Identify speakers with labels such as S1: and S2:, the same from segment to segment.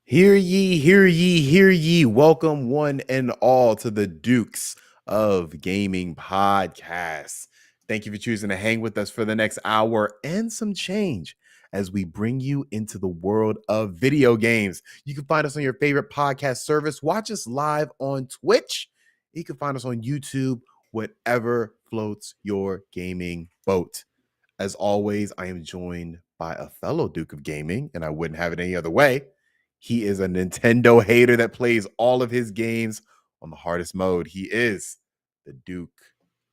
S1: Hear ye, hear ye, hear ye. Welcome one and all to the Dukes of Gaming podcast. Thank you for choosing to hang with us for the next hour and some change as we bring you into the world of video games. You can find us on your favorite podcast service. Watch us live on Twitch. You can find us on YouTube, whatever floats your gaming boat. As always, I am joined by a fellow Duke of Gaming, and I wouldn't have it any other way. He is a Nintendo hater that plays all of his games on the hardest mode. He is the Duke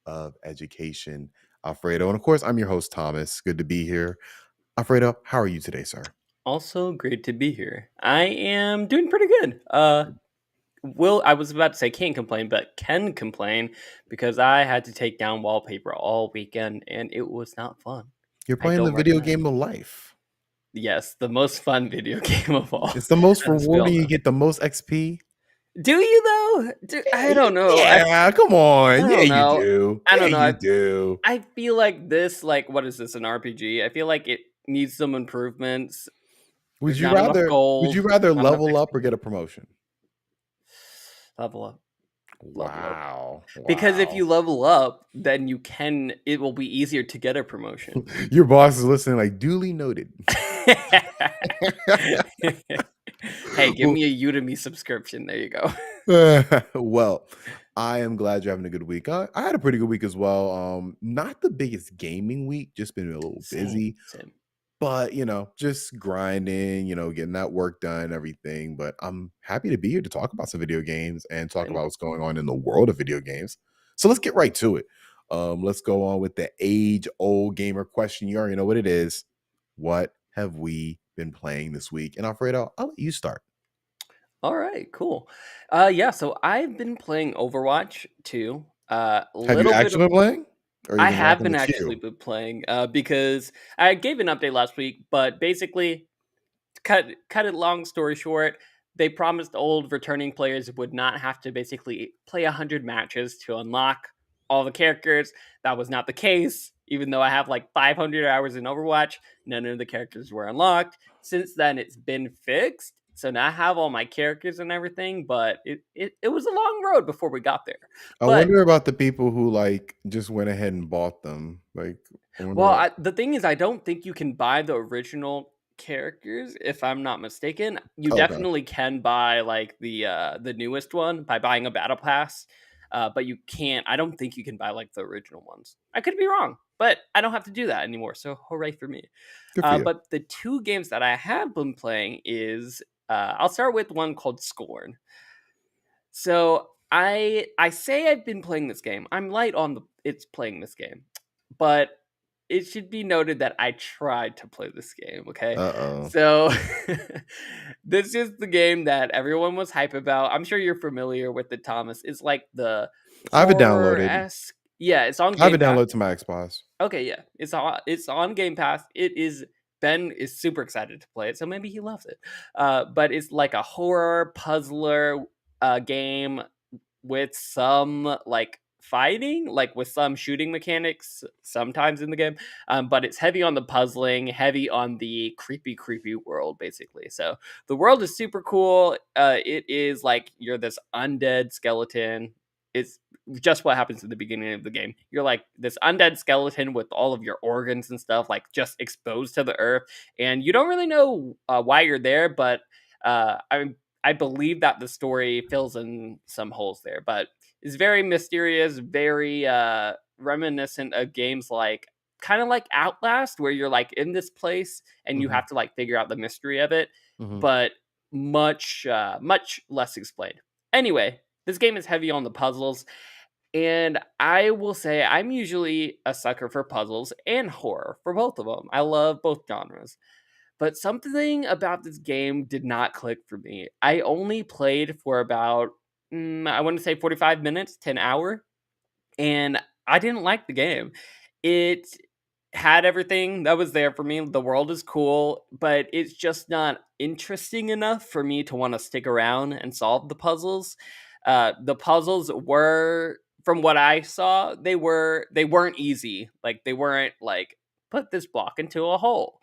S1: of Education, Alfredo. And of course, I'm your host, Thomas. Good to be here. Alfredo, how are you today, sir?
S2: Also great to be here. I am doing pretty good. I was about to say can't complain, but can complain because I had to take down wallpaper all weekend and it was not fun.
S1: You're playing the video game of life.
S2: Yes, the most fun video game of all.
S1: It's the most rewarding. You get the most XP.
S2: Do you though? I don't know.
S1: Yeah, come on. Yeah,
S2: know.
S1: you do.
S2: I don't know.
S1: You do.
S2: I feel like this, what is this, an RPG? I feel like it needs some improvements.
S1: Would you rather level up or get a promotion?
S2: Level up.
S1: Wow.
S2: Because if you level up, then it will be easier to get a promotion.
S1: Your boss is listening, like, duly noted.
S2: Hey, give me a Udemy subscription. There you go.
S1: Well, I am glad you're having a good week. I had a pretty good week as well. Not the biggest gaming week, just been a little busy.
S2: Same.
S1: But, just grinding, getting that work done, everything. But I'm happy to be here to talk about some video games and talk about what's going on in the world of video games. So let's get right to it. Let's go on with the age-old gamer question. You already know what it is. What have we been playing this week? And Alfredo, I'll let you start.
S2: All right, cool. So I've been playing Overwatch 2.
S1: Have you actually been playing?
S2: I have been actually playing because I gave an update last week, but basically, cut it long story short, they promised old returning players would not have to basically play 100 matches to unlock all the characters. That was not the case. Even though I have 500 hours in Overwatch, none of the characters were unlocked. Since then, it's been fixed. So now I have all my characters and everything, but it was a long road before we got there.
S1: I wonder about the people who just went ahead and bought them.
S2: The thing is, I don't think you can buy the original characters, if I'm not mistaken. You
S1: Okay.
S2: definitely can buy like the newest one by buying a battle pass, but you can't. I don't think you can buy like the original ones. I could be wrong, but I don't have to do that anymore. So hooray for me!
S1: Good for you.
S2: But the two games that I have been playing is I'll start with one called Scorn. So I say I've been playing this game. I'm light on the it's playing this game, but it should be noted that I tried to play this game. Okay,
S1: Uh-oh.
S2: so this is the game that everyone was hype about. I'm sure you're familiar with it, Thomas. It's like the
S1: I have it
S2: horror
S1: downloaded.
S2: esque. Yeah, it's on
S1: I have
S2: Game
S1: it
S2: Pass.
S1: downloaded to my Xbox.
S2: Okay, yeah, it's on Game Pass. It is Ben is super excited to play it, so maybe he loves it. But it's like a horror puzzler game with some like fighting, like with some shooting mechanics sometimes in the game. But it's heavy on the puzzling, heavy on the creepy world, basically. So the world is super cool. It is like you're this undead skeleton. It's just what happens at the beginning of the game. You're like this undead skeleton with all of your organs and stuff, like just exposed to the earth, and you don't really know why you're there. But I believe that the story fills in some holes there, but it's very mysterious, very reminiscent of games like kind of like Outlast, where you're like in this place and you
S1: Mhm.
S2: have to like figure out the mystery of it,
S1: Mhm.
S2: but much less explained. Anyway, this game is heavy on the puzzles, and I will say I'm usually a sucker for puzzles and horror for both of them. I love both genres. But something about this game did not click for me. I only played for about, I want to say 45 minutes to an hour, and I didn't like the game. It had everything that was there for me. The world is cool, but it's just not interesting enough for me to want to stick around and solve the puzzles. The puzzles were, from what I saw, they weren't easy. Like they weren't like put this block into a hole.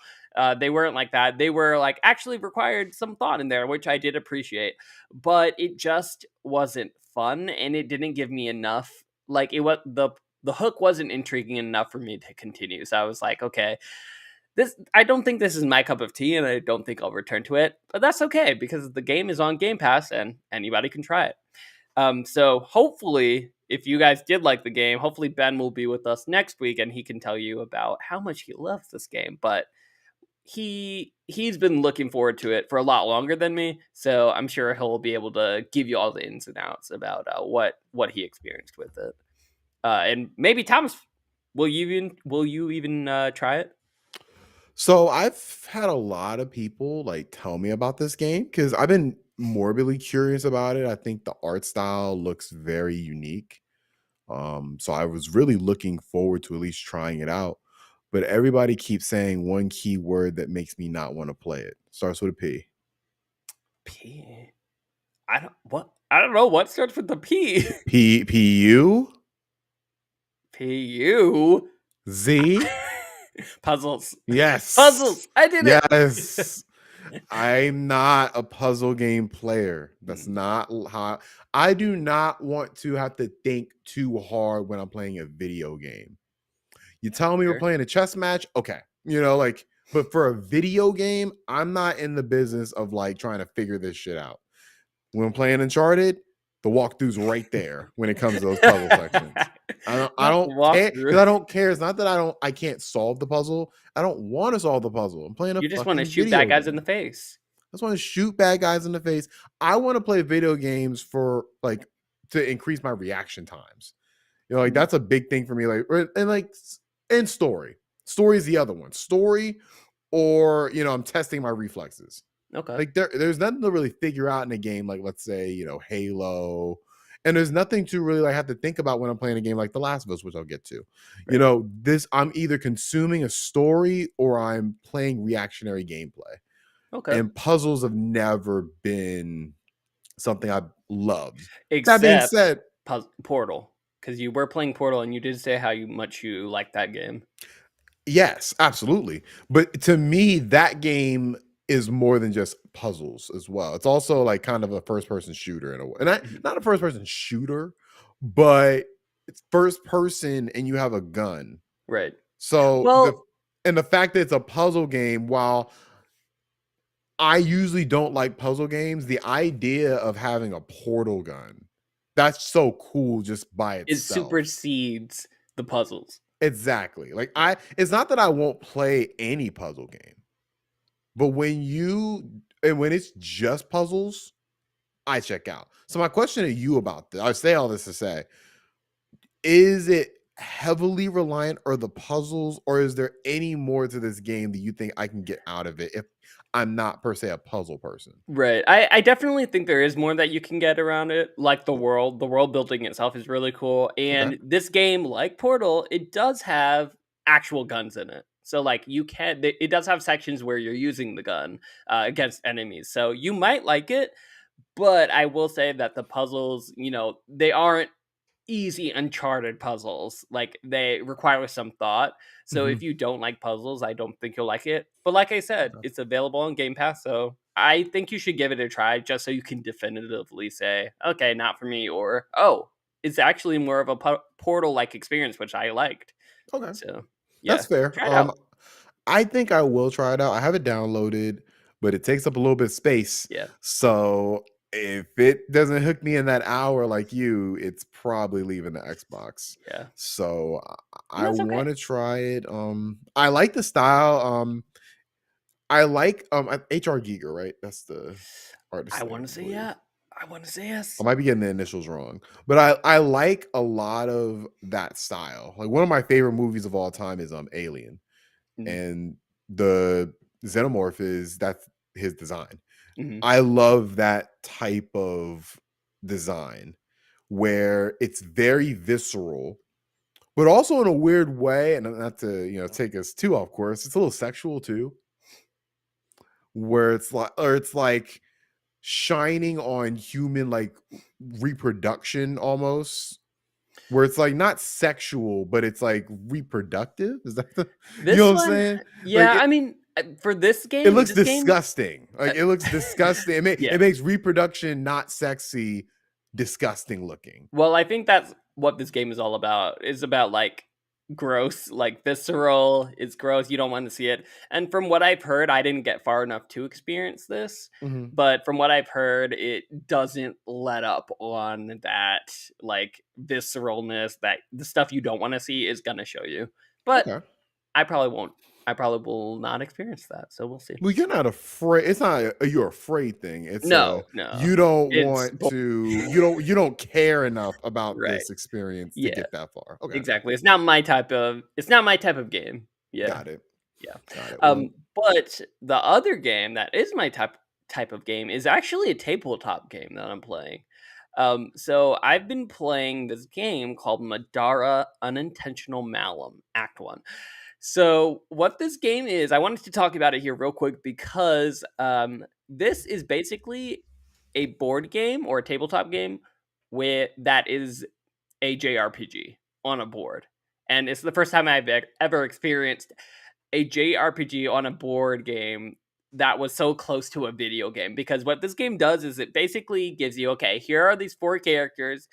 S2: They weren't like that. They were like actually required some thought in there, which I did appreciate. But it just wasn't fun, and it didn't give me enough. Like it was the hook wasn't intriguing enough for me to continue. So I was like, okay, this I don't think this is my cup of tea, and I don't think I'll return to it. But that's okay because the game is on Game Pass and anybody can try it. So hopefully, if you guys did like the game, hopefully Ben will be with us next week and he can tell you about how much he loves this game. But he's been looking forward to it for a lot longer than me, so I'm sure he'll be able to give you all the ins and outs about what he experienced with it. And maybe Thomas, will you even try it?
S1: So I've had a lot of people like tell me about this game because I've been morbidly curious about it. I think the art style looks very unique. So I was really looking forward to at least trying it out. But everybody keeps saying one key word that makes me not want to play it. Starts with a P.
S2: P. I don't know what starts with the P.
S1: P U
S2: P-U.
S1: Z.
S2: Puzzles.
S1: Yes.
S2: Puzzles. I did it.
S1: Yes. I'm not a puzzle game player. That's not how I do not want to have to think too hard when I'm playing a video game. You tell me we're
S2: Sure.
S1: playing a chess match, okay. Like, but for a video game, I'm not in the business of like trying to figure this shit out. When I'm playing Uncharted, the walkthrough's right there when it comes to those puzzle sections. I
S2: Not the
S1: don't care because
S2: walkthrough.
S1: I don't care. It's not that I can't solve the puzzle. I don't want to solve the puzzle. I'm playing a
S2: You just want to
S1: fucking
S2: shoot bad
S1: video
S2: guys in the
S1: game.
S2: face.
S1: I just want to shoot bad guys in the face. I want to play video games for like to increase my reaction times. Like that's a big thing for me. Like and like and story. Story is the other one. Story, or I'm testing my reflexes.
S2: Okay.
S1: Like there's nothing to really figure out in a game like, let's say, Halo. And there's nothing to really like have to think about when I'm playing a game like The Last of Us, which I'll get to.
S2: Right.
S1: This I'm either consuming a story or I'm playing reactionary gameplay.
S2: Okay.
S1: And puzzles have never been something I've loved. That being
S2: Except
S1: said,
S2: Portal, because you were playing Portal and you did say how much you like that game.
S1: yes, absolutely. But to me, that game is more than just puzzles as well. It's also like kind of a first person shooter in a way. And
S2: Mhm.
S1: not a first person shooter, but it's first person and you have a gun.
S2: Right.
S1: So
S2: Well,
S1: the fact that it's a puzzle game, while I usually don't like puzzle games. The idea of having a portal gun, that's so cool just by
S2: It
S1: itself.
S2: supersedes the puzzles.
S1: Exactly. Like it's not that I won't play any puzzle game, but when it's just puzzles, I check out. So my question to you about this, I say all this to say, is it heavily reliant or the puzzles, or is there any more to this game that you think I can get out of it if I'm not per se a puzzle person?
S2: Right. I definitely think there is more that you can get around it, like the world. The world building itself is really cool.
S1: Okay.
S2: And this game, like Portal, it does have actual guns in it. So like it does have sections where you're using the gun against enemies. So you might like it, but I will say that the puzzles, they aren't easy Uncharted puzzles. Like they require some thought. So if
S1: Mhm.
S2: you don't like puzzles, I don't think you'll like it. But like I said,
S1: Okay.
S2: it's available on Game Pass, so I think you should give it a try just so you can definitively say, okay, not for me, or oh, it's actually more of a Portal like experience, which I liked.
S1: Okay.
S2: So
S1: That's
S2: yeah,
S1: fair.
S2: try it out.
S1: I think I will try it out. I have it downloaded, but it takes up a little bit of space.
S2: Yeah,
S1: So if it doesn't hook me in that hour like you, it's probably leaving the Xbox.
S2: yeah,
S1: So
S2: and
S1: I
S2: that's okay.
S1: want to try it. I like the style. I like HR Giger, right? That's the artist
S2: I
S1: name,
S2: want to
S1: I
S2: say
S1: believe.
S2: yeah. I want to say
S1: I
S2: yes.
S1: might be getting the initials wrong, but I like a lot of that style. Like one of my favorite movies of all time is Alien, and the xenomorph that's his design.
S2: Mm-hmm.
S1: I love that type of design where it's very visceral, but also in a weird way, and not to take us too off course. It's a little sexual too, where it's like shining on human like reproduction almost, where it's like not sexual, but it's like reproductive. Is that the you know
S2: This
S1: what I'm
S2: one,
S1: saying? Like
S2: yeah. I mean, for
S1: it looks
S2: this game,
S1: disgusting.
S2: uh,
S1: Like it looks disgusting.
S2: yeah.
S1: It makes reproduction not sexy, disgusting looking.
S2: Well, I think that's what this game is all about. It's about like gross, like visceral. It's gross. You don't want to see it. And from what I've heard, I didn't get far enough to experience this,
S1: Mhm.
S2: but from what I've heard, it doesn't let up on that like visceralness that the stuff you don't want to see is gonna show you. But
S1: Okay.
S2: I probably won't. I probably will not experience that. So we'll see.
S1: Well, you're not afraid. It's not a you're afraid thing. It's a
S2: No, no.
S1: you don't
S2: It's
S1: want to. You don't care enough about
S2: right.
S1: this experience to
S2: Yeah.
S1: get that far. Okay,
S2: Exactly. It's not my type of game. Yeah.
S1: got it.
S2: Yeah.
S1: Got it. Well,
S2: But the other game that is my type of game is actually a tabletop game that I'm playing. So I've been playing this game called Middara Unintentional Malum Act 1. So what this game is, I wanted to talk about it here real quick because this is basically a board game or a tabletop game where that is a JRPG on a board. And it's the first time I've ever experienced a JRPG on a board game that was so close to a video game. Because what this game does is it basically gives you, okay, here are these four characters.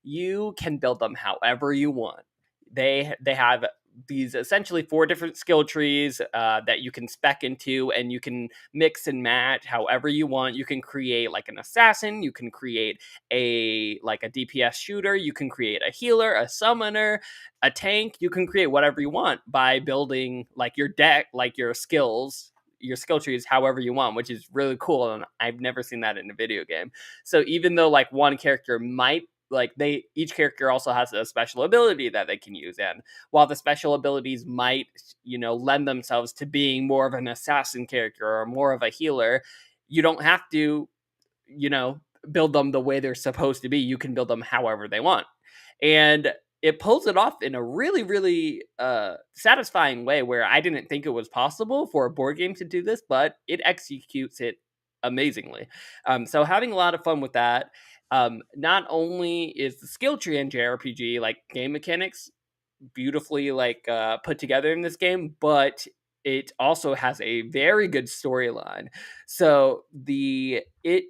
S2: You can build them however you want. They have these essentially four different skill trees that you can spec into, and you can mix and match however you want. You can create like an assassin, you can create a DPS shooter, you can create a healer, a summoner, a tank. You can create whatever you want by building like your deck, like your skills, your skill trees however you want, which is really cool, and I've never seen that in a video game. So even though like one character might like they each character also has a special ability that they can use, and while the special abilities might lend themselves to being more of an assassin character or more of a healer, you don't have to you know build them the way they're supposed to be. You can build them however they want, and it pulls it off in a really really satisfying way where I didn't think it was possible for a board game to do this, but it executes it amazingly. So having a lot of fun with that. Not only is the skill tree in JRPG like game mechanics beautifully put together in this game, but it also has a very good storyline. So the it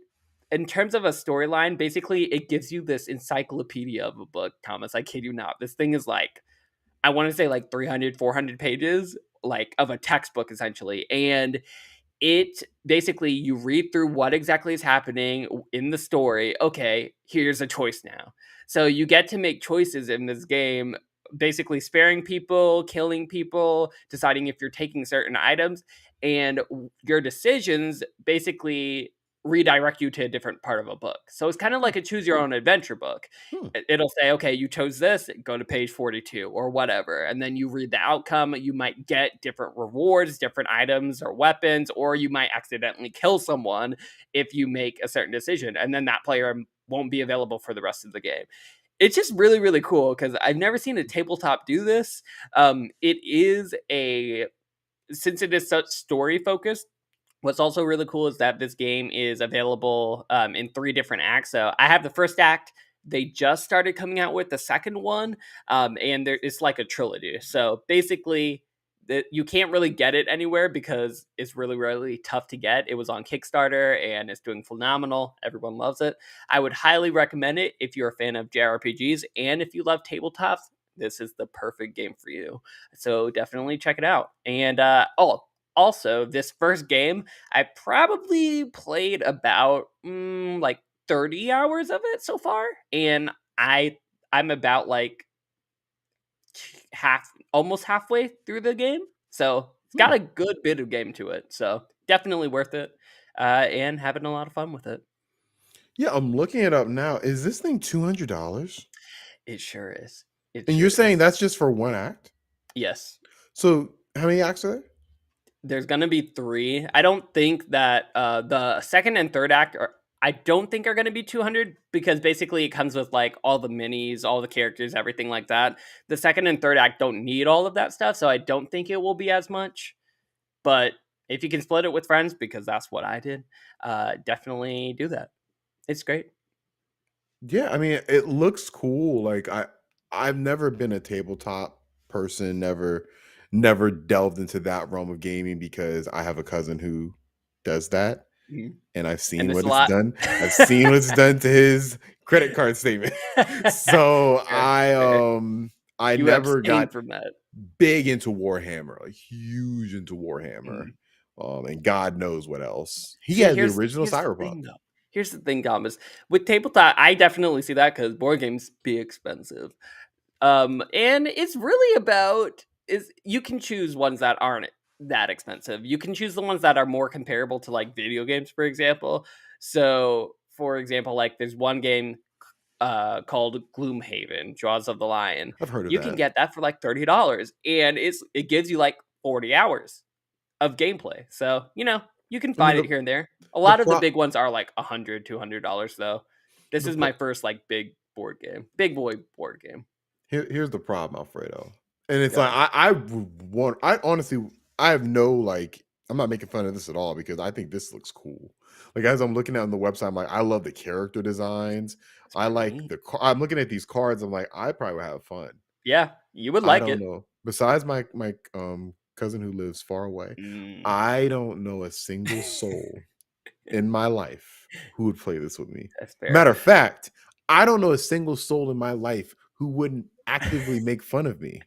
S2: in terms of a storyline, basically it gives you this encyclopedia of a book, Thomas. I kid you not. This thing is like I want to say like 300, 400 pages like of a textbook essentially. And it basically, you read through what exactly is happening in the story. Okay, here's a choice now. So you get to make choices in this game, basically sparing people, killing people, deciding if you're taking certain items, and your decisions basically redirect you to a different part of a book. So it's kind of like a choose your own adventure book.
S1: Hmm.
S2: It'll say, okay, you chose this, go to page 42 or whatever. And then you read the outcome. You might get different rewards, different items or weapons, or you might accidentally kill someone if you make a certain decision. And then that player won't be available for the rest of the game. It's just really, really cool because I've never seen a tabletop do this. It is since it is such story focused, what's also really cool is that this game is available in 3 different acts. So I have the first act. They just started coming out with the second one, and it's like a trilogy. So basically, you can't really get it anywhere because it's really, really tough to get. It was on Kickstarter and it's doing phenomenal. Everyone loves it. I would highly recommend it if you're a fan of JRPGs and if you love tabletops. This is the perfect game for you. So definitely check it out. And also, this first game, I probably played about like 30 hours of it so far, and I'm about like almost halfway through the game. So it's got a good bit of game to it. So definitely worth it, and having a lot of fun with it.
S1: Yeah, I'm looking it up now. Is this thing $200?
S2: It sure is. It
S1: And you're
S2: sure
S1: saying
S2: is.
S1: that's just for one act?
S2: Yes.
S1: So how many acts are there?
S2: There's gonna be 3. I don't think that the second and third act are. I don't think are gonna be 200 because basically it comes with like all the minis, all the characters, everything like that. The second and third act don't need all of that stuff, so I don't think it will be as much. But if you can split it with friends, because that's what I did, definitely do that. It's great.
S1: Yeah, I mean, it looks cool. Like I've never been a tabletop person, never delved into that realm of gaming because I have a cousin who does that
S2: Mhm.
S1: and I've
S2: And
S1: seen
S2: it's
S1: what
S2: a
S1: it's
S2: lot.
S1: done. I've seen what it's done to his credit card statement. So
S2: Fair, fair.
S1: I
S2: You
S1: never
S2: abstain
S1: got
S2: from that.
S1: big into Warhammer, like huge into Warhammer.
S2: Mm.
S1: And God knows what else. He
S2: See,
S1: had the
S2: here's
S1: original
S2: here's the
S1: Cyberpunk.
S2: thing though. Here's the thing, Thomas. With tabletop, I definitely see that because board games be expensive. And it's really about is you can choose ones that aren't that expensive. You can choose the ones that are more comparable to like video games, for example. So, for example, like there's one game called Gloomhaven, Jaws of the Lion.
S1: I've heard of
S2: You can
S1: that.
S2: get that for like $30, and it gives you like 40 hours of gameplay. So, you can
S1: I mean
S2: find it here and there. A
S1: the
S2: lot of the
S1: pro
S2: big ones are like $100, $200 though. This
S1: the
S2: is
S1: pro
S2: my first like big board game. Big boy board game.
S1: here's the problem, Alfredo. And it's
S2: Go
S1: like
S2: ahead.
S1: I would want I honestly I have no like I'm not making fun of this at all because I think this looks cool. Like as I'm looking at on the website, I'm like, I love the character designs.
S2: It's
S1: I
S2: pretty
S1: like
S2: neat.
S1: I'm looking at these cards. I'm like, I probably would have fun.
S2: Yeah, you would
S1: I
S2: like
S1: don't
S2: it.
S1: know. Besides my cousin who lives far away,
S2: Mm,
S1: I don't know a single soul in my life who would play this with me.
S2: that's fair.
S1: Matter of fact, I don't know a single soul in my life who wouldn't actively make fun of me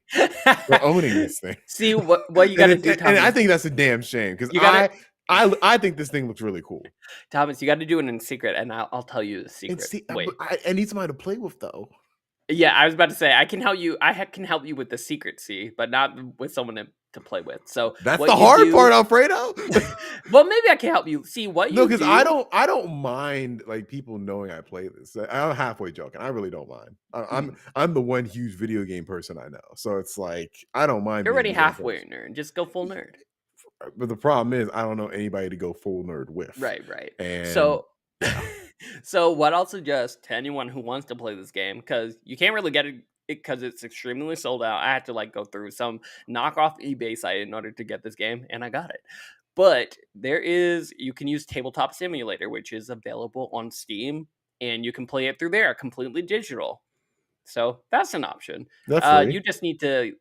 S1: for owning this thing.
S2: See what you got
S1: and
S2: to do,
S1: and I
S2: Thomas.
S1: think that's a damn shame because
S2: You got to
S1: I think this thing looks really cool.
S2: Thomas. You got to do it in secret, and I'll tell you the
S1: And
S2: secret.
S1: see,
S2: Wait.
S1: I need somebody to play with though.
S2: Yeah, I was about to say I can help you. Can help you with the secret, see, but not with someone to play with. So
S1: That's
S2: what
S1: the
S2: you
S1: hard part,
S2: do?
S1: Alfredo.
S2: Well, maybe I can help you. See what
S1: No,
S2: you
S1: because
S2: do.
S1: I don't mind like people knowing I play this. I'm halfway joking. I really don't mind.
S2: Mhm.
S1: I'm the one huge video game person I know, so it's like I don't mind
S2: You're
S1: being
S2: already
S1: the one
S2: halfway
S1: person.
S2: a nerd. Just go full nerd.
S1: But the problem is I don't know anybody to go full nerd with,
S2: Right, right.
S1: and
S2: So,
S1: yeah,
S2: so what I'll suggest to anyone who wants to play this game, because you can't really get it because it's extremely sold out. I had to like go through some knockoff eBay site in order to get this game, and I got it. But you can use Tabletop Simulator, which is available on Steam, and you can play it through there, completely digital. So that's an option.
S1: that's free.
S2: You just need to,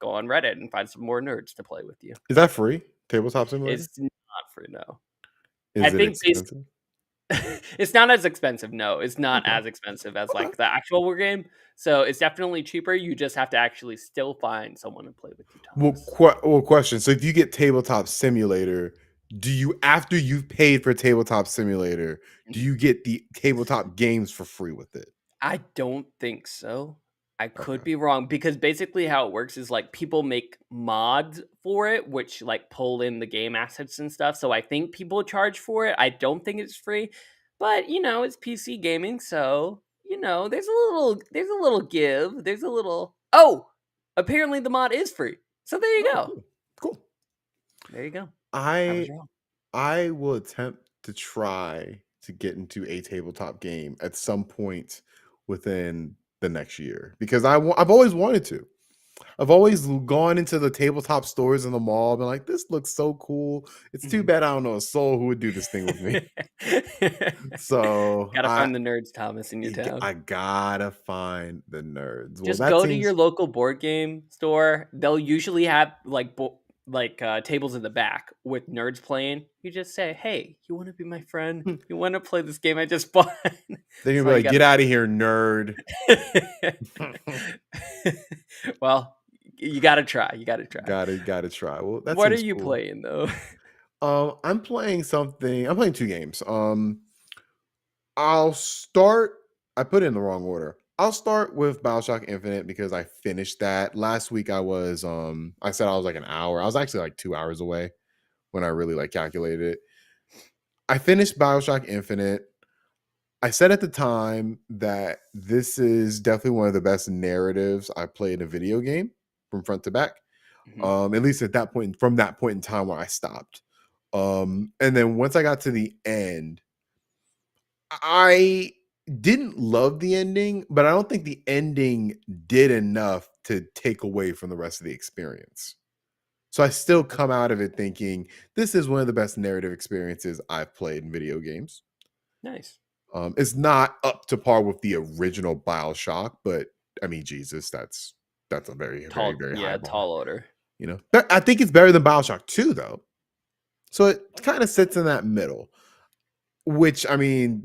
S2: go on Reddit and find some more nerds to play with you.
S1: Is that free? Tabletop Simulator?
S2: It's not for no. I
S1: Is it
S2: think
S1: expensive?
S2: it's not as expensive. No, it's not
S1: Okay,
S2: as expensive as
S1: okay.
S2: like the actual war game. So it's definitely cheaper. You just have to actually still find someone to play with you, Thomas.
S1: Well, question. So if you get Tabletop Simulator, do you, after you've paid for Tabletop Simulator, do you get the tabletop games for free with it?
S2: I don't think so. I could
S1: Okay.
S2: be wrong because basically how it works is like people make mods for it, which like pull in the game assets and stuff. So I think people charge for it. I don't think it's free, but it's PC gaming, so there's a little give. There's a little. Oh, apparently the mod is free. So there you
S1: Oh,
S2: go.
S1: cool. Cool.
S2: There you go. I was
S1: I
S2: wrong.
S1: I will attempt to try to get into a tabletop game at some point within the next year because I've always wanted to. I've always gone into the tabletop stores in the mall and been like, this looks so cool. It's too
S2: Mhm.
S1: bad I don't know a soul who would do this thing with me. So
S2: Gotta find the nerds, Thomas, in your town.
S1: I gotta find the nerds. Well,
S2: Just
S1: that
S2: go to your
S1: seems
S2: local board game store. They'll usually have tables in the back with nerds playing. You just say, "Hey, you want to be my friend? You want to play this game I just bought?"
S1: they're
S2: That's
S1: gonna
S2: all
S1: be
S2: you
S1: like,
S2: got
S1: get
S2: to
S1: out of here, nerd.
S2: Well, you got to try. You got to try.
S1: Gotta try. Well, that
S2: What are
S1: seems
S2: you
S1: cool.
S2: playing though?
S1: I'm playing something. I'm playing two games. I'll start. I put it in the wrong order. I'll start with Bioshock Infinite because I finished that last week. I said I was like an hour. I was actually like 2 hours away when I really like calculated it. I finished Bioshock Infinite. I said at the time that this is definitely one of the best narratives I played in a video game from front to back.
S2: Mhm.
S1: At least at that point, from that point in time where I stopped. And then once I got to the end, I didn't love the ending, but I don't think the ending did enough to take away from the rest of the experience. So I still
S2: Okay.
S1: come out of it thinking this is one of the best narrative experiences I've played in video games.
S2: Nice.
S1: It's not up to par with the original Bioshock, but I mean, Jesus, that's a very, very,
S2: Tall,
S1: very high
S2: yeah,
S1: bar.
S2: tall order.
S1: But I think it's better than Bioshock 2, though. So it kind of sits in that middle. Which I mean,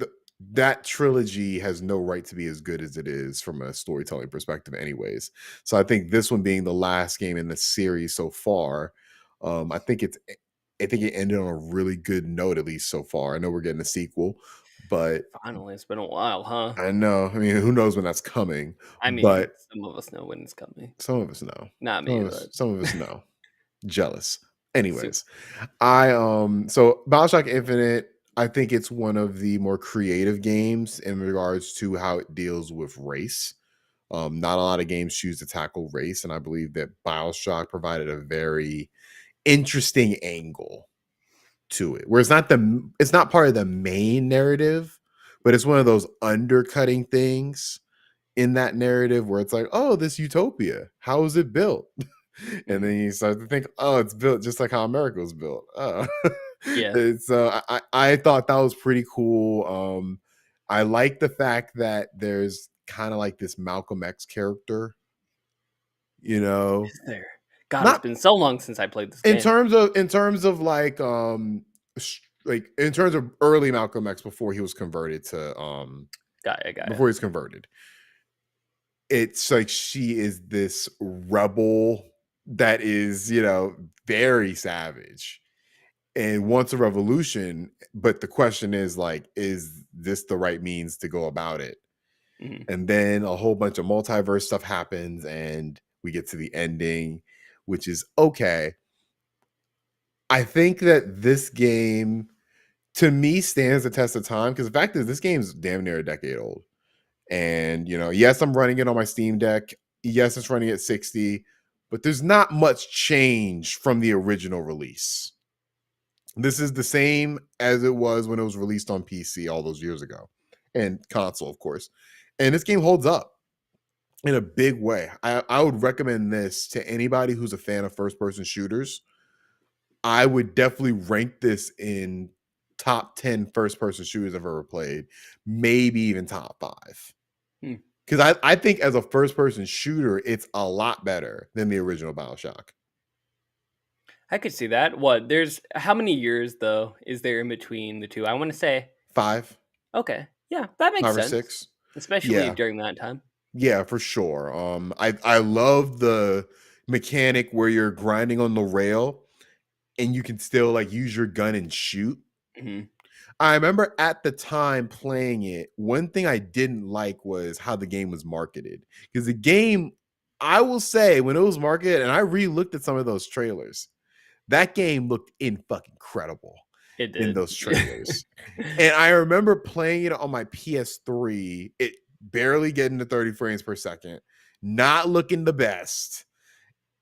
S1: that trilogy has no right to be as good as it is from a storytelling perspective, anyways. So I think this one being the last game in the series so far, I think I think it ended on a really good note, at least so far. I know we're getting a sequel, but
S2: Finally, it's been a while, huh?
S1: I know. I mean, who knows when that's coming?
S2: I mean,
S1: But
S2: some of us know when it's coming.
S1: some of us know.
S2: Not me, but
S1: Some of us know. Jealous.
S2: super.
S1: Anyways, so BioShock Infinite, I think it's one of the more creative games in regards to how it deals with race. Not a lot of games choose to tackle race, and I believe that BioShock provided a very interesting angle to it, where it's not part of the main narrative, but it's one of those undercutting things in that narrative where it's like, oh, this utopia, how is it built? And
S2: Mhm.
S1: then you start to think, oh, it's built just like how America was built. Oh.
S2: Yeah.
S1: So I thought that was pretty cool. I like the fact that there's kind of like this Malcolm X character, you know,
S2: Is there? God, it's
S1: not
S2: been so long since I played this game.
S1: in terms of like like in terms of early Malcolm X before he was converted to
S2: Got ya, got ya.
S1: before he's converted. It's like she is this rebel that is, very savage and wants a revolution. But the question is like, is this the right means to go about it?
S2: Mhm.
S1: And then a whole bunch of multiverse stuff happens, and we get to the ending, which is okay. I think that this game, to me, stands the test of time because the fact is, this game's damn near a decade old. And, yes, I'm running it on my Steam Deck. Yes, it's running at 60, but there's not much change from the original release. This is the same as it was when it was released on PC all those years ago and console, of course. And this game holds up in a big way. I would recommend this to anybody who's a fan of first person shooters. I would definitely rank this in top 10 first person shooters I've ever played, maybe even top 5.
S2: Hmm.
S1: Because I think as a first person shooter, it's a lot better than the original Bioshock.
S2: I could see that. What? There's how many years though is there in between the two? I want to say
S1: 5,
S2: okay. Yeah, that makes
S1: 5 or
S2: sense,
S1: 6.
S2: especially
S1: Yeah.
S2: during that time.
S1: Yeah, for sure. I love the mechanic where you're grinding on the rail and you can still like use your gun and shoot.
S2: Mm-hmm.
S1: I remember at the time playing it, one thing I didn't like was how the game was marketed. Because the game, I will say, when it was marketed, and I re-looked at some of those trailers, that game looked in fucking incredible
S2: It
S1: in
S2: did.
S1: those trailers. And I remember playing it on my PS3, it barely getting to 30 frames per second, not looking the best.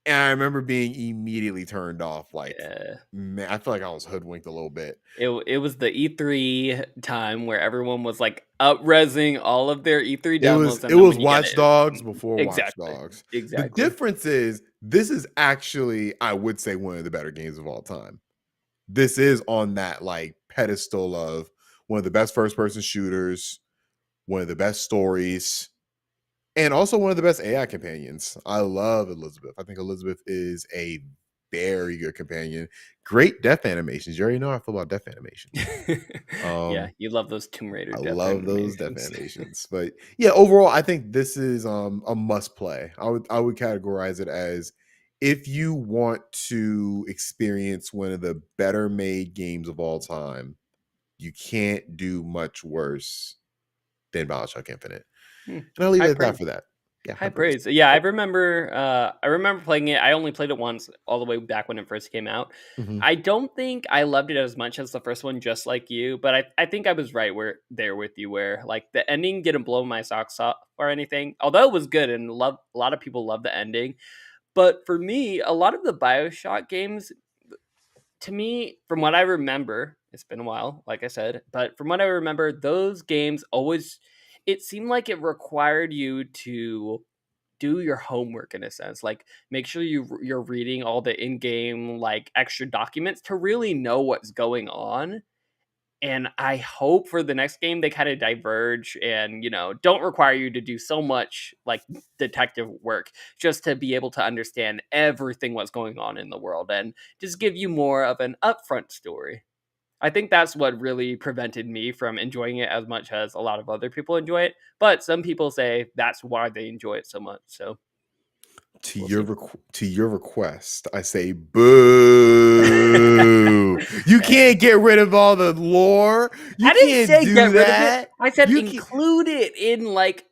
S1: And I remember being immediately turned off. Like,
S2: Yeah.
S1: man, I feel like I was hoodwinked a little bit.
S2: It was the E3 time where everyone was like up-resing all of their E3
S1: It was
S2: demos,
S1: it
S2: and then
S1: was
S2: when you get
S1: Watch
S2: it,
S1: Dogs before Watch
S2: exactly,
S1: Dogs. The
S2: exactly.
S1: difference is this is actually, I would say, one of the better games of all time. This is on that like pedestal of one of the best first-person shooters, one of the best stories, and also one of the best AI companions. I love Elizabeth. I think Elizabeth is a very good companion. Great death animations. You already know how I feel about death animations.
S2: Yeah, you love those Tomb Raider
S1: I
S2: death
S1: love those death
S2: animations.
S1: animations. But yeah, overall, I think this is a must play. I would categorize it as, if you want to experience one of the better made games of all time, you can't do much worse than Bioshock Infinite. And I'll leave
S2: High
S1: it at that
S2: praise.
S1: for that. Yeah, high
S2: High
S1: praise.
S2: praise. Yeah, I remember playing it. I only played it once all the way back when it first came out.
S1: Mhm.
S2: I don't think I loved it as much as the first one, just like you, but I think I was right where there with you, where like the ending didn't blow my socks off or anything. Although it was good and a lot of people love the ending. But for me, a lot of the Bioshock games, to me, from what I remember, it's been a while, like I said, but from what I remember, those games always, it seemed like it required you to do your homework in a sense, like make sure you're reading all the in-game like extra documents to really know what's going on. And I hope for the next game they kind of diverge and, don't require you to do so much like detective work just to be able to understand everything what's going on in the world and just give you more of an upfront story. I think that's what really prevented me from enjoying it as much as a lot of other people enjoy it. But some people say that's why they enjoy it so much. So
S1: To
S2: we'll
S1: your
S2: see.
S1: to your request, I say boo. You can't get rid of all the lore. You
S2: I didn't
S1: can't
S2: say
S1: do
S2: get rid of it.
S1: that.
S2: I said
S1: You can
S2: include it in like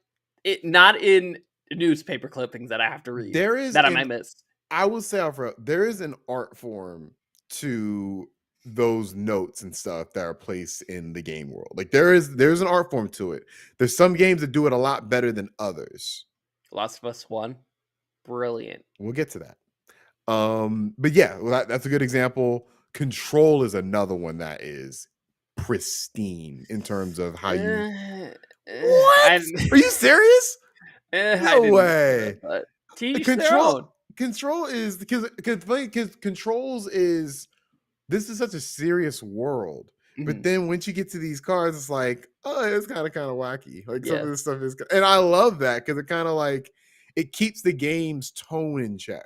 S2: it, not in newspaper clippings that I have to read
S1: there is
S2: that I
S1: an
S2: might miss.
S1: I will say, Alfredo, there is an art form to those notes and stuff that are placed in the game world. Like there's an art form to it. There's some games that do it a lot better than others.
S2: Last of Us 1, brilliant.
S1: We'll get to that. But yeah, well, that's a good example. Control is another one that is pristine in terms of how you.
S2: Uh,
S1: What?
S2: I
S1: Are you serious?
S2: I
S1: No
S2: didn't say that,
S1: way.
S2: but to each their
S1: Control
S2: own.
S1: control is because controls is, this is such a serious world. But
S2: Mhm.
S1: then once you get to these cards, it's like, oh, it's kind of wacky. Like some
S2: Yeah.
S1: of this stuff is, and I love that because it kind of like it keeps the game's tone in check.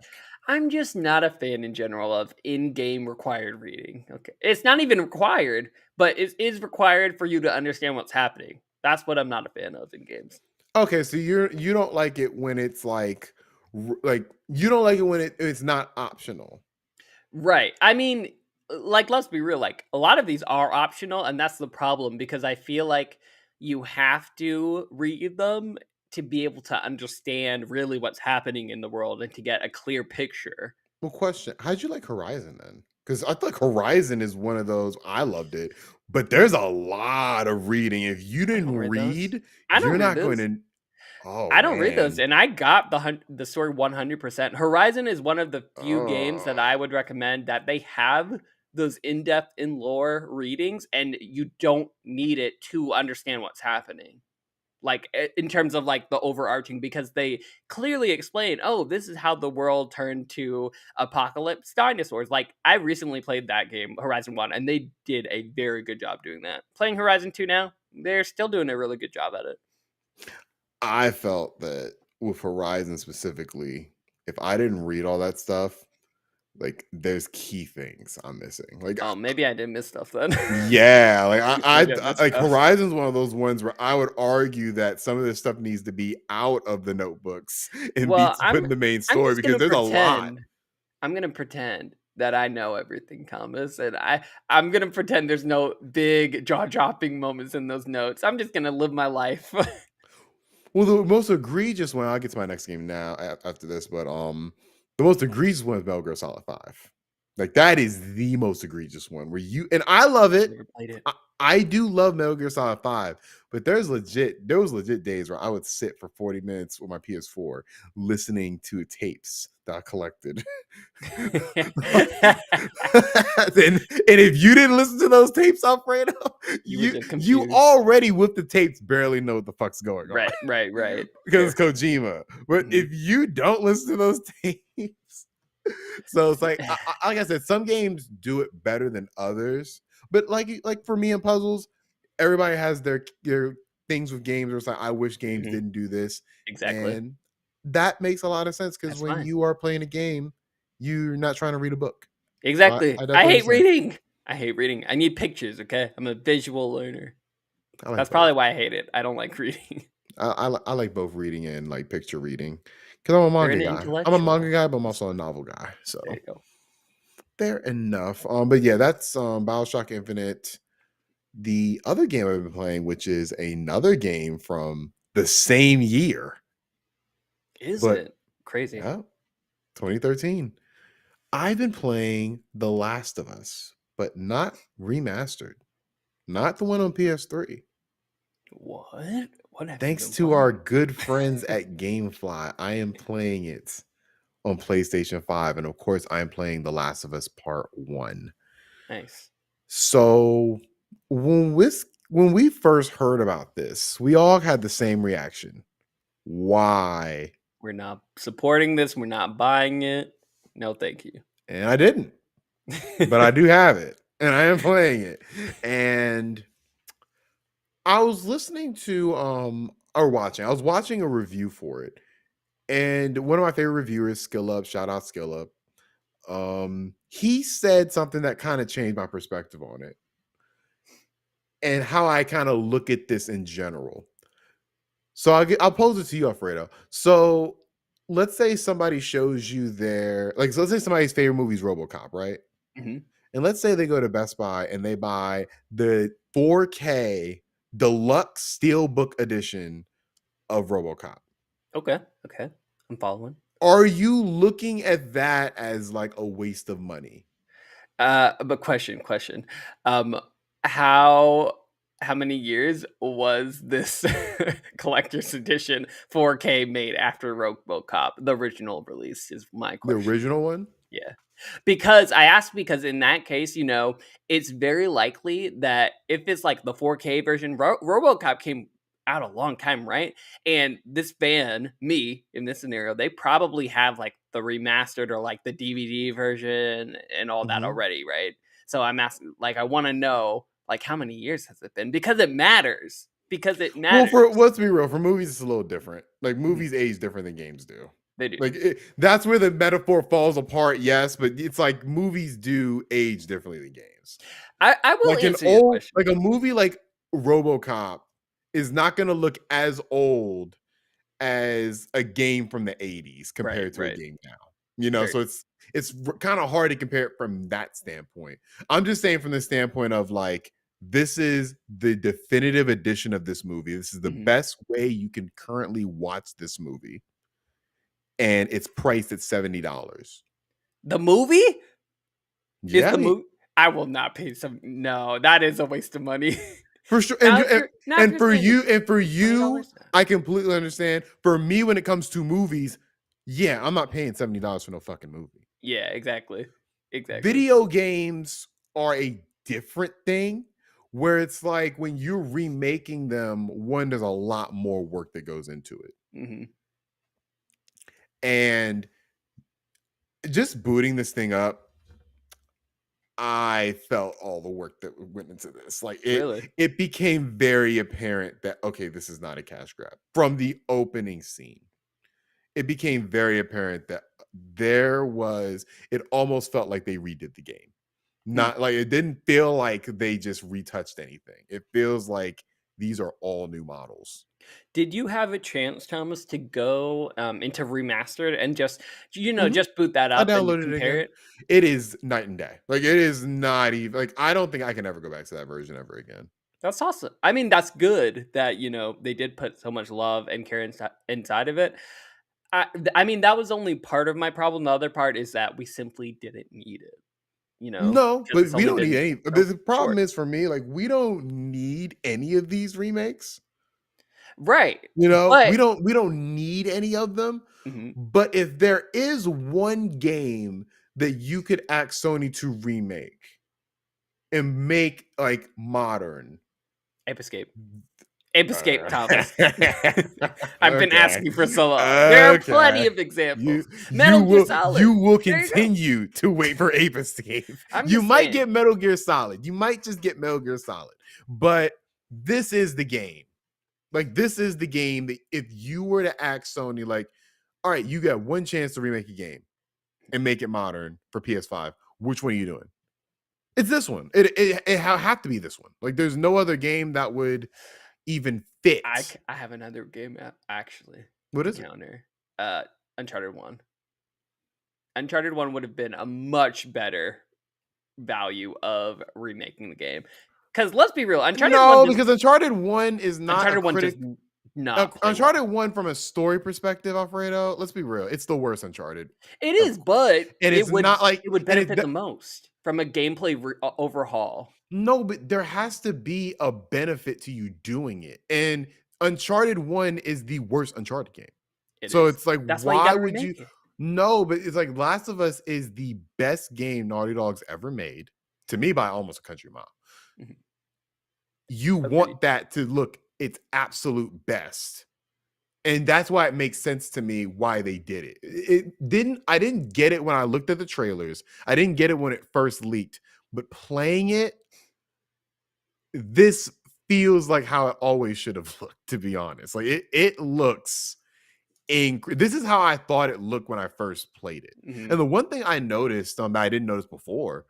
S2: I'm just not a fan in general of in-game required reading. Okay. It's not even required, but it is required for you to understand what's happening. That's what I'm not a fan of in games.
S1: Okay, so you don't like it when it's like you don't like it when it's not optional.
S2: Right. I mean, like, let's be real. Like, a lot of these are optional, and that's the problem because I feel like you have to read them to be able to understand really what's happening in the world and to get a clear picture.
S1: Well, question: how'd you like Horizon then? Because I feel like Horizon is one of those. I loved it, but there's a lot of reading. If you
S2: I don't
S1: didn't
S2: read those.
S1: read,
S2: I don't
S1: you're
S2: read
S1: not going
S2: those.
S1: to. Oh
S2: I don't read those,
S1: man.
S2: and I got the story 100%. Horizon is one of the few games that I
S1: Oh.
S2: would recommend that they have those in-depth in lore readings, and you don't need it to understand what's happening. Like in terms of like the overarching, because they clearly explain, oh, this is how the world turned to apocalypse dinosaurs. Like I recently played that game, Horizon 1, and they did a very good job doing that. Playing Horizon 2 now, they're still doing a really good job at it.
S1: I felt that with Horizon specifically, if I didn't read all that stuff, like there's key things I'm missing. Like
S2: Oh, maybe I did miss stuff then.
S1: yeah, like
S2: Maybe I missed
S1: like
S2: stuff.
S1: Horizon's one of those ones where I would argue that some of this stuff needs to be out of the notebooks and be
S2: Well,
S1: put in the main
S2: I'm
S1: story
S2: just
S1: because
S2: gonna
S1: there's a lot.
S2: pretend. I'm gonna pretend that I know everything, Thomas, and I'm gonna pretend there's no big jaw-dropping moments in those notes. I'm just gonna live my life.
S1: Well, the most egregious one, I'll get to my next game now after this, but the most egregious one is Metal Gear Solid 5. Like that is the most egregious one where and I love it.
S2: Never played it.
S1: I do love Metal Gear Solid 5, but there was legit days where I would sit for 40 minutes with my PS4 listening to tapes that I collected. and if you didn't listen to those tapes, Alfredo,
S2: You were just
S1: you
S2: confused.
S1: already with the tapes barely know what the fuck's going on.
S2: Right.
S1: Because it's Kojima. But if you don't listen to those tapes, so it's like like I said, some games do it better than others. But like for me in puzzles, everybody has their things with games where it's like, I wish games didn't do this.
S2: Exactly.
S1: And that makes a lot of sense because when you are playing a game, you're not trying to read a book.
S2: Exactly.
S1: I
S2: I
S1: definitely
S2: hate
S1: understand.
S2: reading. I hate reading. I need pictures, okay? I'm a visual learner.
S1: I like
S2: That's
S1: both.
S2: probably why I hate it. I don't like reading.
S1: I like both reading and like picture reading because I'm a
S2: You're an
S1: manga guy. I'm a manga
S2: intellectual.
S1: guy, but I'm also a novel guy. So
S2: There you go.
S1: fair enough. But yeah, that's Bioshock Infinite. The other game I've been playing, which is another game from the same year,
S2: Is
S1: but
S2: it? Crazy.
S1: yeah, 2013. I've been playing The Last of Us, but not remastered, not the one on PS3.
S2: What? What have you
S1: Thanks
S2: been
S1: to our
S2: playing?
S1: good friends at GameFly, I am playing it on PlayStation 5. And of course, I am playing The Last of Us Part 1.
S2: Nice.
S1: So when we first heard about this, we all had the same reaction. Why?
S2: We're not supporting this. We're not buying it. No, thank you.
S1: And I didn't. But I do have it. And I am playing it. And I was listening to I was watching a review for it. And one of my favorite reviewers, Skill Up, shout out Skill Up. He said something that kind of changed my perspective on it and how I kind of look at this in general. So I'll pose it to you, Alfredo. So let's say somebody shows you so let's say somebody's favorite movie is RoboCop, right?
S2: Mhm.
S1: And let's say they go to Best Buy and they buy the 4K deluxe steelbook edition of RoboCop.
S2: Okay. I'm following.
S1: Are you looking at that as like a waste of money?
S2: But question. Um, how how many years was this collector's edition 4K made after RoboCop, the original release? Is my
S1: The
S2: question.
S1: original one?
S2: Yeah. Because I asked because in that case, it's very likely that if it's like the 4K version, RoboCop came out a long time, right? And this fan, me in this scenario, they probably have like the remastered or like the DVD version and all that
S1: Mhm.
S2: already, right? So I'm asking, like, I want to know, like, how many years has it been? Because it matters. Because it
S1: Well,
S2: matters.
S1: let's be real, for movies it's a little different. Like
S2: Mhm.
S1: movies age different than games do.
S2: They do.
S1: Like that's where the metaphor falls apart, yes, but it's like movies do age differently than games.
S2: I will answer your question.
S1: Like a movie like RoboCop is not going to look as old as a game from the 80s
S2: Right,
S1: compared to a
S2: right.
S1: game now. You know,
S2: Very
S1: so it's kind of hard to compare it from that standpoint. I'm just saying from the standpoint of like this is the definitive edition of this movie. This is the
S2: mhm.
S1: best way you can currently watch this movie. And it's priced at $70.
S2: The movie? Is
S1: Yeah, I
S2: the
S1: mean,
S2: movie? I will not pay some. No, that is a waste of money.
S1: for sure.
S2: Now if you're saying it's
S1: And for you,
S2: $20,
S1: I completely understand. For me, when it comes to movies, yeah, I'm not paying $70 for no fucking movie.
S2: yeah, exactly.
S1: Video games are a different thing where it's like when you're remaking them, one, there's a lot more work that goes into it.
S2: Mhm.
S1: And just booting this thing up, I felt all the work that went into this. Like
S2: Really?
S1: it became very apparent that okay, this is not a cash grab. From the opening scene, it became very apparent that it almost felt like they redid the game.
S2: Hmm.
S1: Not like it didn't feel like they just retouched anything. It feels like these are all new models.
S2: Did you have a chance, Thomas, to go into remastered and just just boot that
S1: I
S2: up and
S1: downloaded it
S2: compare
S1: again.
S2: it?
S1: It is night and day. Like, it is not even like, I don't think I can ever go back to that version ever again.
S2: That's awesome. I mean, that's good that they did put so much love and care inside of it. I mean, that was only part of my problem. The other part is that we simply didn't need it.
S1: No,
S2: Because
S1: but
S2: it's
S1: we
S2: only
S1: don't need
S2: been
S1: any.
S2: so
S1: The
S2: short.
S1: problem is for me, like, we don't need any of these remakes.
S2: Right.
S1: We
S2: But
S1: don't need any of them.
S2: mhm,
S1: But if there is one game that you could ask Sony to remake and make like modern.
S2: Ape Escape. Ape Escape, Thomas. I've been
S1: Okay.
S2: asking for so long. There are plenty
S1: Okay.
S2: of
S1: You
S2: examples.
S1: you
S2: Metal Gear
S1: will
S2: Solid.
S1: you will
S2: There you go.
S1: continue to wait for Ape Escape.
S2: I'm
S1: You
S2: just
S1: might
S2: saying.
S1: get Metal Gear Solid. You might just get Metal Gear Solid. But this is the game. Like, this is the game that if you were to ask Sony, like, all right, you got one chance to remake a game and make it modern for PS5. Which one are you doing? It's this one. It have to be this one. Like, there's no other game that would even fit.
S2: I have another game actually
S1: What
S2: to
S1: is it?
S2: counter. Uh, Uncharted 1. Uncharted 1 would have been a much better value of remaking the game. Because let's be real,
S1: No, because Uncharted 1 is not a
S2: Uncharted 1 does
S1: critic.
S2: not play well.
S1: Uncharted 1 from a story perspective, Alfredo, let's be real. It's the worst Uncharted.
S2: It
S1: Of
S2: is, but
S1: and it's not like
S2: it would
S1: and it
S2: benefit the most from a gameplay overhaul.
S1: no, but there has to be a benefit to you doing it. And Uncharted 1 is the worst Uncharted game.
S2: It
S1: So
S2: is.
S1: it's like,
S2: That's why you
S1: why
S2: gotta
S1: would you?
S2: remake it.
S1: No, but it's like Last of Us is the best game Naughty Dog's ever made, to me by almost a country mile.
S2: Mhm.
S1: You
S2: Agreed.
S1: want that to look its absolute best. And that's why it makes sense to me why they did it. I didn't get it when I looked at the trailers. I didn't get it when it first leaked, but playing it, this feels like how it always should have looked, to be honest. Like, it looks this is how I thought it looked when I first played it.
S2: Mhm.
S1: And the one thing I noticed that I didn't notice before,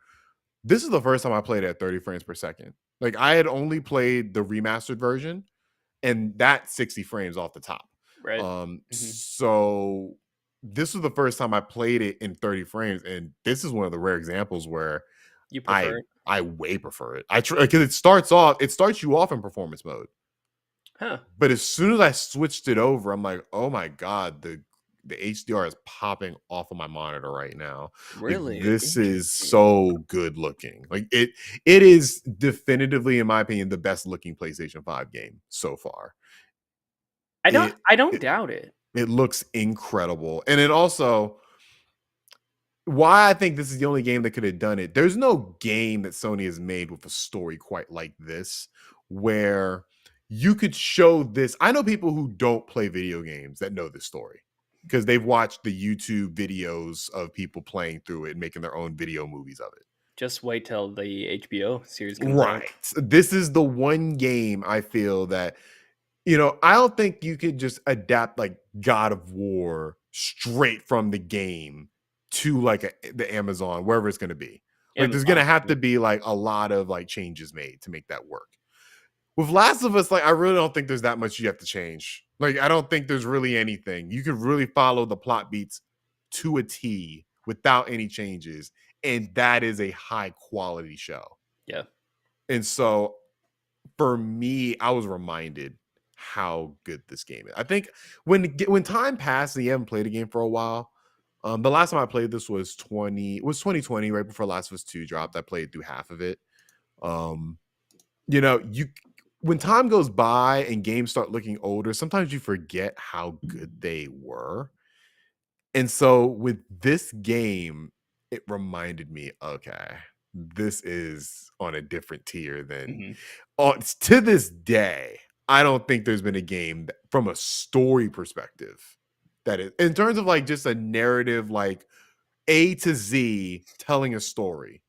S1: this is the first time I played it at 30 frames per second. Like, I had only played the remastered version, and that's 60 frames off the top.
S2: Right. Mhm.
S1: So this was the first time I played it in 30 frames, and this is one of the rare examples where
S2: You
S1: I
S2: prefer it?
S1: I way prefer it. I try because it starts you off in performance mode.
S2: Huh.
S1: But as soon as I switched it over, I'm like, oh my God, the HDR is popping off of my monitor right now. Like,
S2: Really
S1: this is
S2: interesting.
S1: so good looking. Like, it is definitively, in my opinion, the best looking PlayStation 5 game so far. It
S2: I don't
S1: it,
S2: doubt it.
S1: it looks incredible. And it also, why I think this is the only game that could have done it. There's no game that Sony has made with a story quite like this, where you could show this. I know people who don't play video games that know this story because they've watched the YouTube videos of people playing through it and making their own video movies of it.
S2: Just wait till the HBO series comes out.
S1: Right. This is the one game I feel that, I don't think you could just adapt like God of War straight from the game to like the Amazon, wherever it's going to be. Like, there's going to
S2: Amazon.
S1: have to be like a lot of like changes made to make that work. With Last of Us, like, I really don't think there's that much you have to change. Like, I don't think there's really anything. You could really follow the plot beats to a T without any changes. And that is a high quality show.
S2: Yeah.
S1: And so for me, I was reminded how good this game is. I think when time passed and you haven't played a game for a while, the last time I played this was 2020, right before Last of Us 2 dropped. I played through half of it. You when time goes by and games start looking older, sometimes you forget how good they were. And so with this game, it reminded me, okay, this is on a different tier than
S2: Mhm.
S1: to this day. I don't think there's been a game that, from a story perspective, that is in terms of like just a narrative, like A to Z telling a story.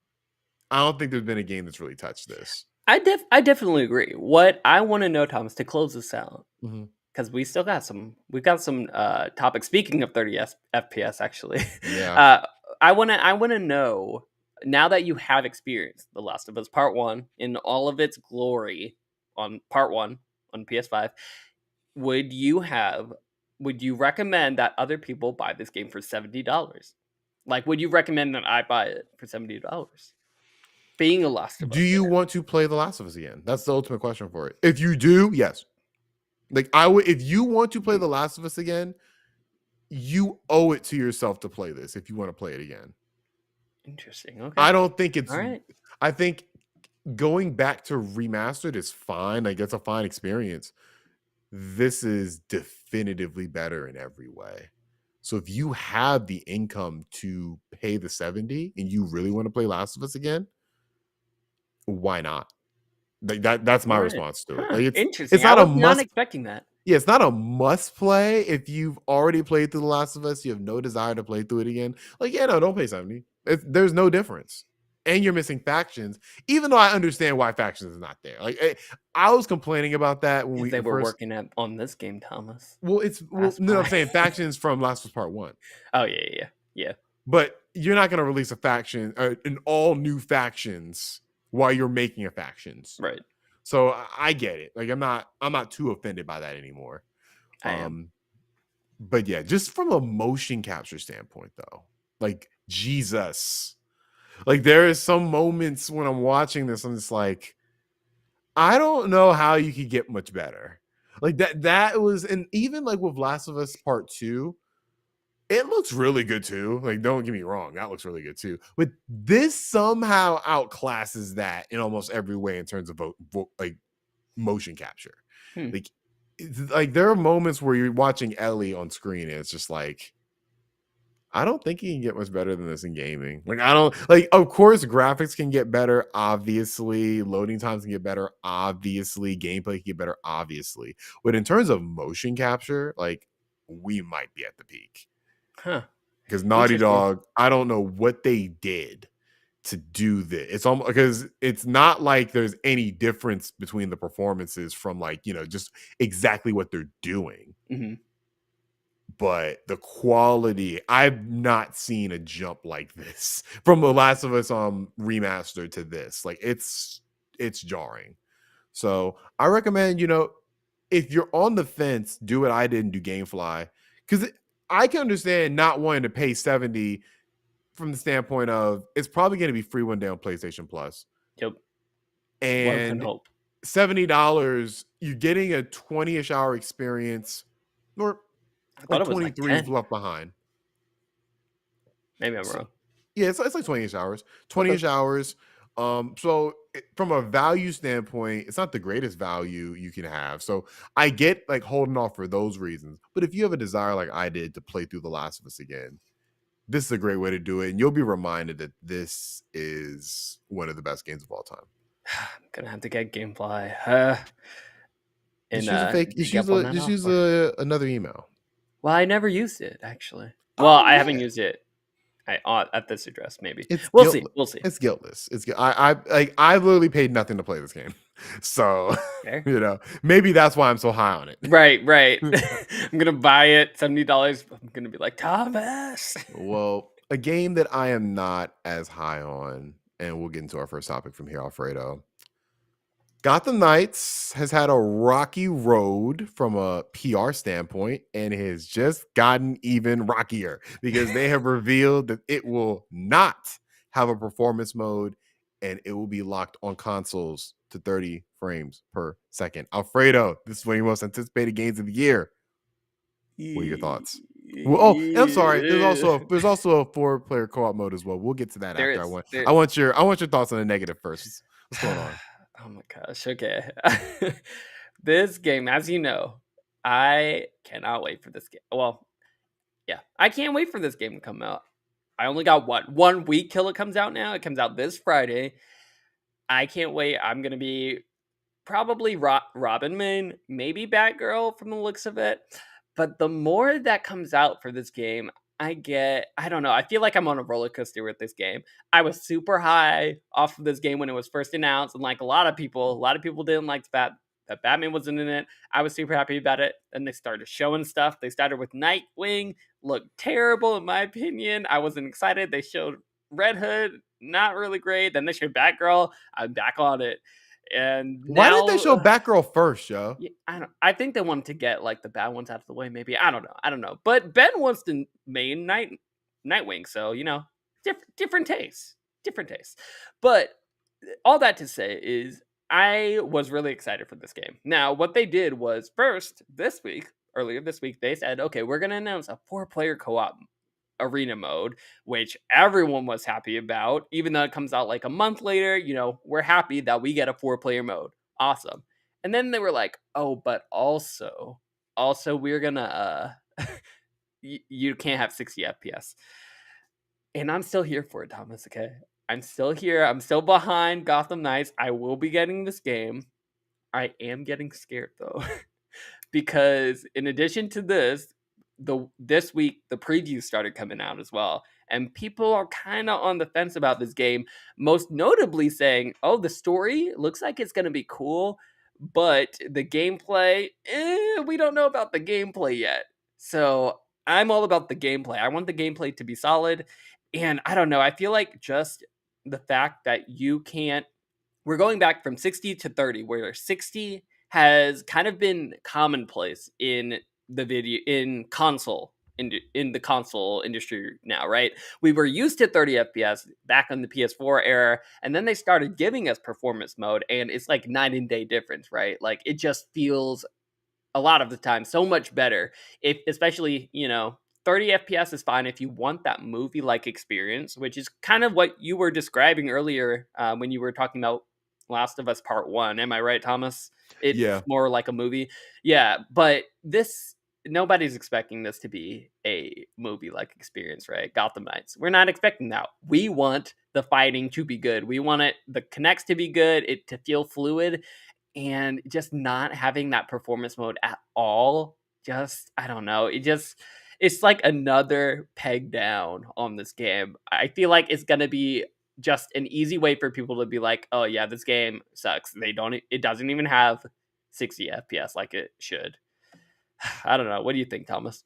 S1: I don't think there's been a game that's really touched this.
S2: I definitely agree. What I want to know, Thomas, to close this out,
S1: Mhm.
S2: because we've got some topics. Speaking of 30 FPS, actually,
S1: Yeah.
S2: I wanna know, now that you have experienced The Last of Us Part 1 in all of its glory on Part 1 on PS5, would you recommend that other people buy this game for $70? Like, would you recommend that I buy it for $70? Being a Last of
S1: Do
S2: Us
S1: you
S2: fan.
S1: want to play The Last of Us again? That's the ultimate question for it. If you do, yes. Like I would, if you want to play The Last of Us again, you owe it to yourself to play this if you want to play it again.
S2: Interesting. Okay.
S1: I don't think it's.
S2: All right.
S1: I think going back to remastered is fine. Like it's a fine experience. This is definitively better in every way. So if you have the income to pay the 70 and you really want to play Last of Us again, why not? Like that's my
S2: All right.
S1: response to it.
S2: Huh.
S1: Like it's
S2: Interesting. I
S1: not a
S2: was not
S1: must.
S2: expecting that.
S1: Yeah, it's not a must play if you've already played through The Last of Us. You have no desire to play through it again. Like, yeah, no, don't pay 70. There's no difference. And you're missing factions, even though I understand why factions is not there. Like, I was complaining about that when
S2: Because
S1: we
S2: they were
S1: first.
S2: working on this game, Thomas.
S1: Well,
S2: That's
S1: no, I'm
S2: why.
S1: saying factions from Last of Us Part 1.
S2: Oh yeah.
S1: But you're not going to release a faction, an all new factions while you're making a factions.
S2: Right.
S1: So I get it. Like, I'm not too offended by that anymore.
S2: I am.
S1: But yeah, just from a motion capture standpoint, though, like Jesus, like there is some moments when I'm watching this, I'm just like, I don't know how you could get much better. Like that was, and even like with Last of Us Part 2, it looks really good too. Like, don't get me wrong, that looks really good too. But this somehow outclasses that in almost every way in terms of like motion capture.
S2: Hmm.
S1: Like there are moments where you're watching Ellie on screen and it's just like, I don't think you can get much better than this in gaming. Like I don't like, of course graphics can get better, obviously, loading times can get better, obviously, gameplay can get better, obviously. But in terms of motion capture, like we might be at the peak.
S2: Huh.
S1: Because Naughty
S2: Interesting.
S1: Dog, I don't know what they did to do this. It's almost because it's not like there's any difference between the performances from like, just exactly what they're doing.
S2: Mm-hmm.
S1: But the quality, I've not seen a jump like this from The Last of Us remastered to this. Like it's jarring. So I recommend, if you're on the fence, do what I did and do GameFly. Because I can understand not wanting to pay 70 from the standpoint of it's probably going to be free one day on PlayStation Plus.
S2: Yep. One can
S1: And
S2: hope.
S1: $70, you're getting a 20-ish hour experience, or
S2: I thought
S1: like
S2: it was like
S1: 23
S2: 10.
S1: left behind.
S2: Maybe I'm wrong.
S1: Yeah, it's like 20-ish hours. 20-ish
S2: Okay.
S1: hours. So from a value standpoint, it's not the greatest value you can have. So I get like holding off for those reasons. But if you have a desire like I did to play through The Last of Us again, this is a great way to do it. And you'll be reminded that this is one of the best games of all time.
S2: I'm gonna have to get GameFly.
S1: Just use a fake.
S2: Take up on that
S1: Just use
S2: offer.
S1: another email.
S2: Well, I never used it actually. Well,
S1: Oh
S2: I
S1: yeah,
S2: haven't used it. At this address, maybe.
S1: it's
S2: We'll see.
S1: guiltless.
S2: We'll see.
S1: It's guiltless. I've literally paid nothing to play this game, so
S2: Fair.
S1: maybe that's why I'm so high on it.
S2: Right. I'm gonna buy it $70. I'm gonna be like Thomas.
S1: Well, a game that I am not as high on, and we'll get into our first topic from here, Alfredo. Gotham Knights has had a rocky road from a PR standpoint and has just gotten even rockier because they have revealed that it will not have a performance mode and it will be locked on consoles to 30 frames per second. Alfredo, this is one of your most anticipated games of the year. What are your thoughts? Well, and I'm sorry. There's also a 4-player co-op mode as well. We'll get to that
S2: There
S1: after.
S2: is.
S1: I want your thoughts on the negative first. What's going on?
S2: Oh my gosh. Okay. This game, as you know, I cannot wait for this game. Well, yeah, I can't wait for this game to come out. I only got 1 week till it comes out now. It comes out this Friday. I can't wait. I'm gonna be probably Robin main, maybe Batgirl from the looks of it. But the more that comes out for this game, I don't know. I feel like I'm on a roller coaster with this game. I was super high off of this game when it was first announced, and like a lot of people didn't like that Batman wasn't in it. I was super happy about it. Then they started showing stuff. They started with Nightwing, looked terrible in my opinion. I wasn't excited. They showed Red Hood, not really great. Then they showed Batgirl. I'm back on it. And
S1: Why did they
S2: now
S1: show Batgirl first, yo?
S2: yeah, I think they wanted to get like the bad ones out of the way. Maybe I don't know. But Ben wants to main Nightwing, so different tastes, different tastes. But all that to say is, I was really excited for this game. Now, what they did was first earlier this week, they said, okay, we're gonna announce a 4-player co-op arena mode, which everyone was happy about, even though it comes out like a month later. We're happy that we get a 4-player mode. Awesome. And then they were like, oh, but also we're gonna you can't have 60 FPS. And I'm still here for it, Thomas. Okay, I'm still here. I'm still behind Gotham Knights. I will be getting this game. I am getting scared though, because in addition to this week the previews started coming out as well, and people are kind of on the fence about this game. Most notably saying, "Oh, the story looks like it's going to be cool, but the gameplay, we don't know about the gameplay yet." So I'm all about the gameplay. I want the gameplay to be solid, and I don't know. I feel like just the fact that you can't we're going back from 60 to 30, where 60 has kind of been commonplace in the console industry now, right? We were used to 30 FPS back on the PS4 era, and then they started giving us performance mode, and it's like night and day difference, right? Like it just feels a lot of the time so much better, if especially 30 FPS is fine if you want that movie like experience, which is kind of what you were describing earlier, when you were talking about Last of Us Part 1. Am I right, Thomas? It's
S1: Yeah.
S2: more like a movie. Yeah, but nobody's expecting this to be a movie like experience, right? Gotham Knights, we're not expecting that. We want the fighting to be good. We want the connects to be good, it to feel fluid, and just not having that performance mode at all, just I don't know, it's like another peg down on this game. I feel like it's going to be just an easy way for people to be like, oh yeah, this game sucks. It doesn't even have 60 FPS like it should. I don't know, what do you think, Thomas?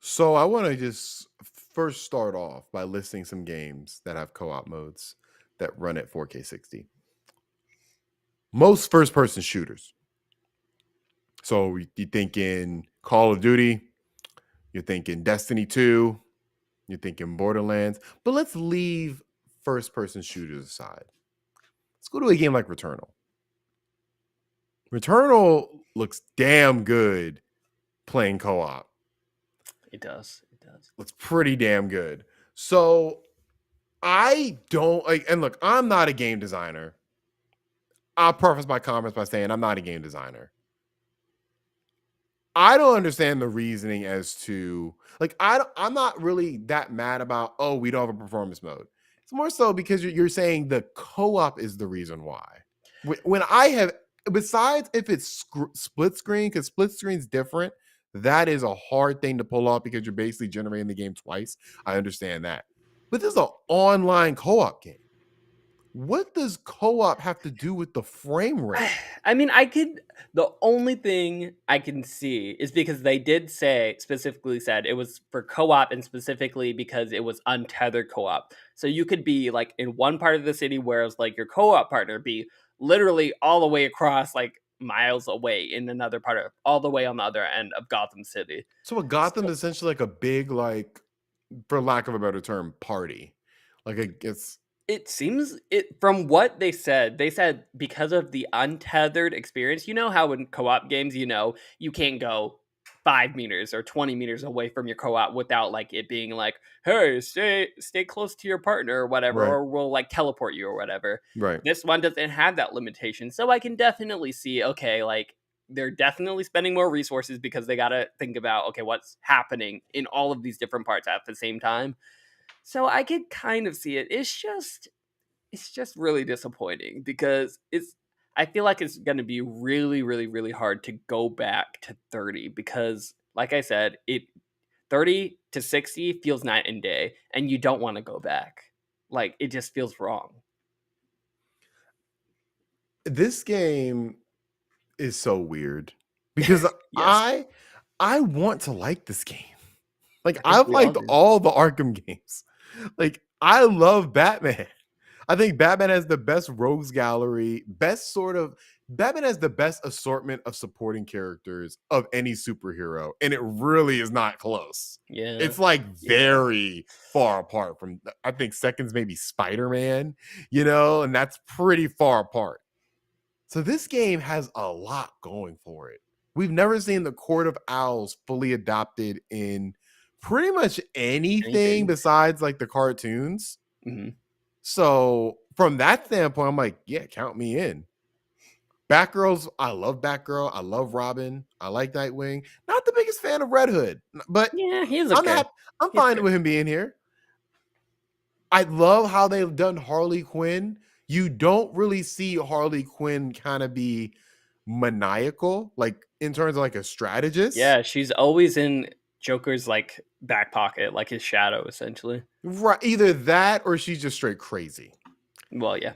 S1: So I want to just first start off by listing some games that have co-op modes that run at 4K 60. Most first-person shooters. So you're thinking Call of Duty, you're thinking Destiny 2, you're thinking Borderlands, but let's leave first-person shooters aside. Let's go to a game like Returnal. Returnal looks damn good playing co-op.
S2: It does.
S1: Looks pretty damn good. So I don't like, and look, I'm not a game designer. I'll preface my comments by saying I'm not a game designer. I don't understand the reasoning as to like I'm not really that mad about, oh, we don't have a performance mode. It's more so because you're saying the co-op is the reason why. When I have, besides if it's split screen, because split screen is different, that is a hard thing to pull off because you're basically generating the game twice. I understand that, but this is an online co-op game. What does co-op have to do with the frame rate?
S2: I mean, the only thing I can see is because they did specifically said it was for co-op, and specifically because it was untethered co-op. So you could be like in one part of the city, whereas like your co-op partner be literally all the way across, like miles away in another part of, all the way on the other end of Gotham City.
S1: So a Gotham is essentially like a big, like, for lack of a better term, party. Like
S2: It seems from what they said because of the untethered experience. You know how in co-op games, you can't go 5 meters or 20 meters away from your co-op without like it being like, hey, stay close to your partner or whatever,
S1: right,
S2: or we'll like teleport you or whatever.
S1: right.
S2: This one doesn't have that limitation. So I can definitely see, okay, like they're definitely spending more resources because they got to think about, okay, what's happening in all of these different parts at the same time. So I could kind of see it. It's just really disappointing because I feel like it's going to be really, really, really hard to go back to 30 because like I said, 30 to 60 feels night and day, and you don't want to go back. Like it just feels wrong.
S1: This game is so weird because
S2: Yes.
S1: I want to like this game. Like
S2: I think
S1: I've
S2: we all
S1: liked
S2: do.
S1: all the Arkham games. Like I love Batman. I think Batman has the best rogues gallery, Batman has the best assortment of supporting characters of any superhero, and it really is not close.
S2: Yeah.
S1: It's like very far apart from, I think seconds maybe Spider-Man, and that's pretty far apart. So this game has a lot going for it. We've never seen the Court of Owls fully adopted in pretty much anything besides like the cartoons.
S2: Mm-hmm.
S1: So from that standpoint, I'm like, yeah, count me in. Batgirl's, I love Batgirl. I love Robin. I like Nightwing. Not the biggest fan of Red Hood, but
S2: yeah, he's okay.
S1: I'm fine with him being here. I love how they've done Harley Quinn. You don't really see Harley Quinn kind of be maniacal, like in terms of like a strategist.
S2: Yeah, she's always in Joker's like back pocket, like his shadow, essentially.
S1: Right, either that or she's just straight crazy.
S2: Well, yeah.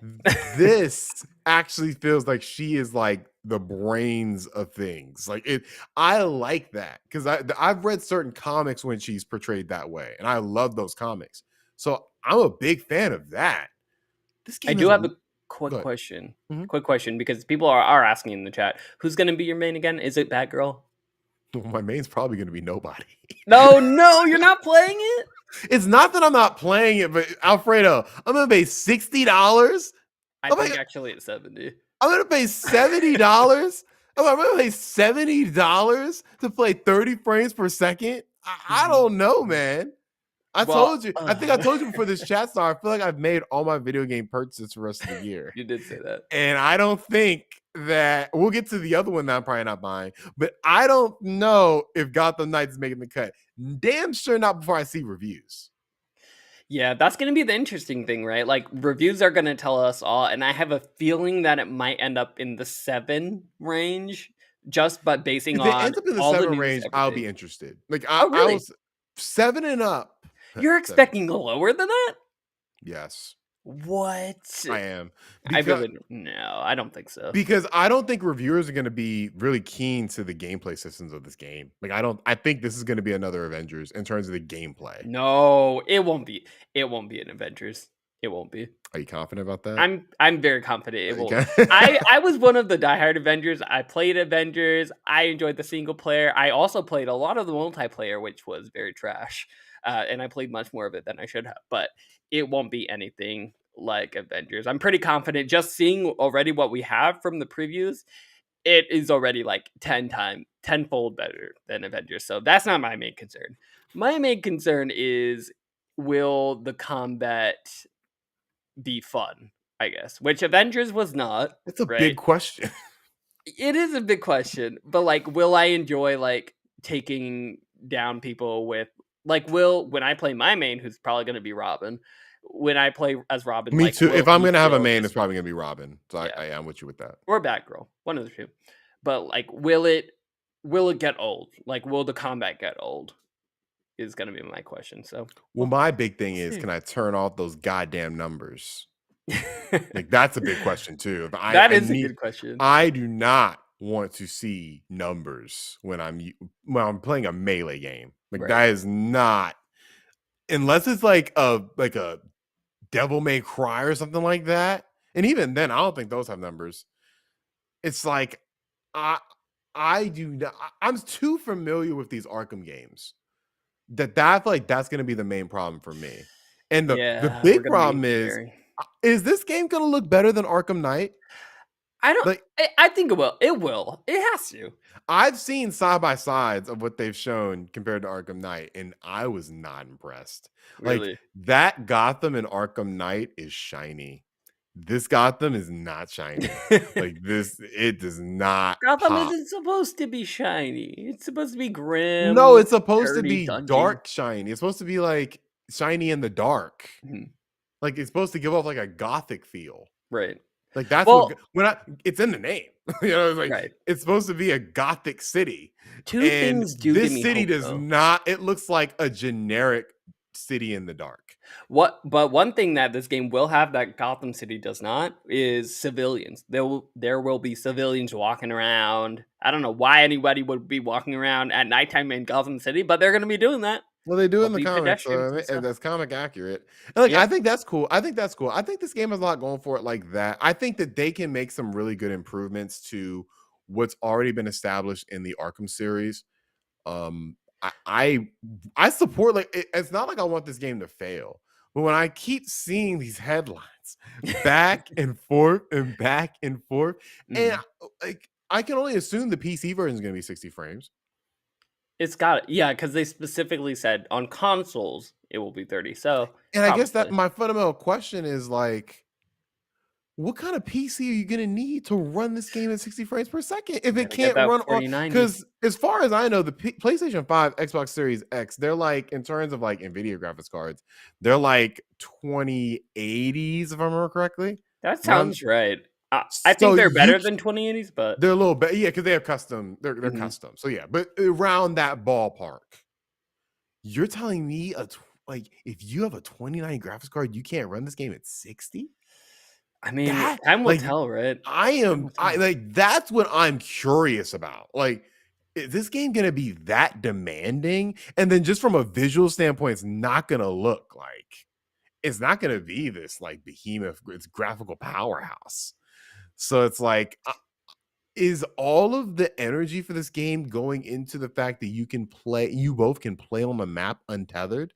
S1: This actually feels like she is like the brains of things. Like it, I like that because I've read certain comics when she's portrayed that way, and I love those comics. So I'm a big fan of that. This game
S2: I do have a quick question.
S1: Mm-hmm.
S2: Quick question, because people are asking in the chat, who's going to be your main again? Is it Batgirl?
S1: Well, my main's probably going to be nobody.
S2: No, you're not playing it?
S1: It's not that I'm not playing it, but Alfredo, I'm going to pay $60.
S2: I think actually it's 70.
S1: I'm going to pay $70? I'm going to pay $70 to play 30 frames per second? I don't know, man. I told you. I think I told you before this chat started. I feel like I've made all my video game purchases for the rest of the year.
S2: You did say that.
S1: And I don't think that we'll get to the other one that I'm probably not buying, but I don't know if Gotham Knights is making the cut. Damn sure not before I see reviews.
S2: Yeah, that's going to be the interesting thing, right? Like, reviews are going to tell us all, and I have a feeling that it might end up in the 7 range, just but basing on
S1: if it ends up in the
S2: all
S1: 7
S2: the news,
S1: range,
S2: everything.
S1: I'll be interested. Like,
S2: oh, really?
S1: I was 7 and up.
S2: You're expecting lower than that?
S1: Yes.
S2: What?
S1: I am.
S2: No, I don't think so.
S1: Because I don't think reviewers are going to be really keen to the gameplay systems of this game. Like, I think this is going to be another Avengers in terms of the gameplay.
S2: No, it won't be. It won't be an Avengers. It won't be.
S1: Are you confident about that?
S2: I'm very confident it will. I was one of the diehard Avengers. I played Avengers. I enjoyed the single player. I also played a lot of the multiplayer, which was very trash. And I played much more of it than I should have. But it won't be anything like Avengers. I'm pretty confident. Just seeing already what we have from the previews, it is already like tenfold better than Avengers. So that's not my main concern. My main concern is, will the combat be fun, I guess, which Avengers was not.
S1: It's a big question.
S2: It is a big question, but like, will I enjoy like taking down people with like, when I play my main, who's probably going to be Robin, when I play as Robin,
S1: me
S2: like,
S1: too. If I'm going to have a main, it's probably going to be Robin. So
S2: yeah.
S1: I am with you with that.
S2: Or Batgirl, one of the two. But like, will it get old? Like, will the combat get old? Is going to be my question. So,
S1: well, my big thing is, can I turn off those goddamn numbers? Like, that's a big question too.
S2: That is a good question.
S1: I do not want to see numbers when I'm playing a melee game. Like, that is not, unless it's like a Devil May Cry or something like that. And even then, I don't think those have numbers. It's like, I do not. I'm too familiar with these Arkham games that I feel like that's going to be the main problem for me. And the big problem is this game going to look better than Arkham Knight?
S2: I think it will. It will. It has to.
S1: I've seen side by sides of what they've shown compared to Arkham Knight, and I was not impressed.
S2: Really?
S1: Like, that Gotham in Arkham Knight is shiny. This Gotham is not shiny. Like, it does not.
S2: Gotham isn't supposed to be shiny. It's supposed to be grim.
S1: No, it's supposed to be
S2: dungeon.
S1: Dark shiny. It's supposed to be like shiny in the dark.
S2: Mm-hmm.
S1: Like, it's supposed to give off like a gothic feel.
S2: Right.
S1: Like, that's it's in the name. It's like, it's supposed to be a gothic city.
S2: Things do.
S1: This city does not. It looks like a generic city in the dark.
S2: But one thing that this game will have that Gotham City does not is civilians. There will be civilians walking around. I don't know why anybody would be walking around at nighttime in Gotham City, but they're going to be doing that.
S1: Well, they do
S2: They'll
S1: in the
S2: be
S1: comics,
S2: pedestrians
S1: so
S2: and stuff.
S1: that's comic accurate. And like,
S2: Yeah.
S1: I think that's cool. I think that's cool. I think this game has a lot going for it like that. I think that they can make some really good improvements to what's already been established in the Arkham series. Um, I support like it's not like I want this game to fail, but when I keep seeing these headlines back and forth and back and forth, and like I can only assume the PC version is going to be 60 frames.
S2: It's got it. Yeah, because they specifically said on consoles it will be 30. So
S1: And I guess that
S2: probably
S1: my fundamental question is like, what kind of PC are you gonna need to run this game at 60 frames per second if it
S2: gotta get
S1: can't
S2: that
S1: run on?
S2: 4090.
S1: Because as far as I know, the PlayStation 5, Xbox Series X, they're like in terms of like NVIDIA graphics cards, they're like 2080s if I remember correctly.
S2: That
S1: Around
S2: sounds right. I
S1: so
S2: think they're
S1: you
S2: better than 2080s, but
S1: they're a little bit yeah because they have custom they're
S2: mhm.
S1: custom so yeah but around that ballpark. You're telling me like if you have a 2090 graphics card, you can't run this game at 60?
S2: I mean,
S1: That
S2: time will
S1: like
S2: tell, right? Time will
S1: I
S2: tell.
S1: like that's what I'm curious about. Like, is this game gonna be that demanding? And then just from a visual standpoint, it's not gonna be this like behemoth, it's graphical powerhouse. So it's like, is all of the energy for this game going into the fact that you both can play on the map untethered?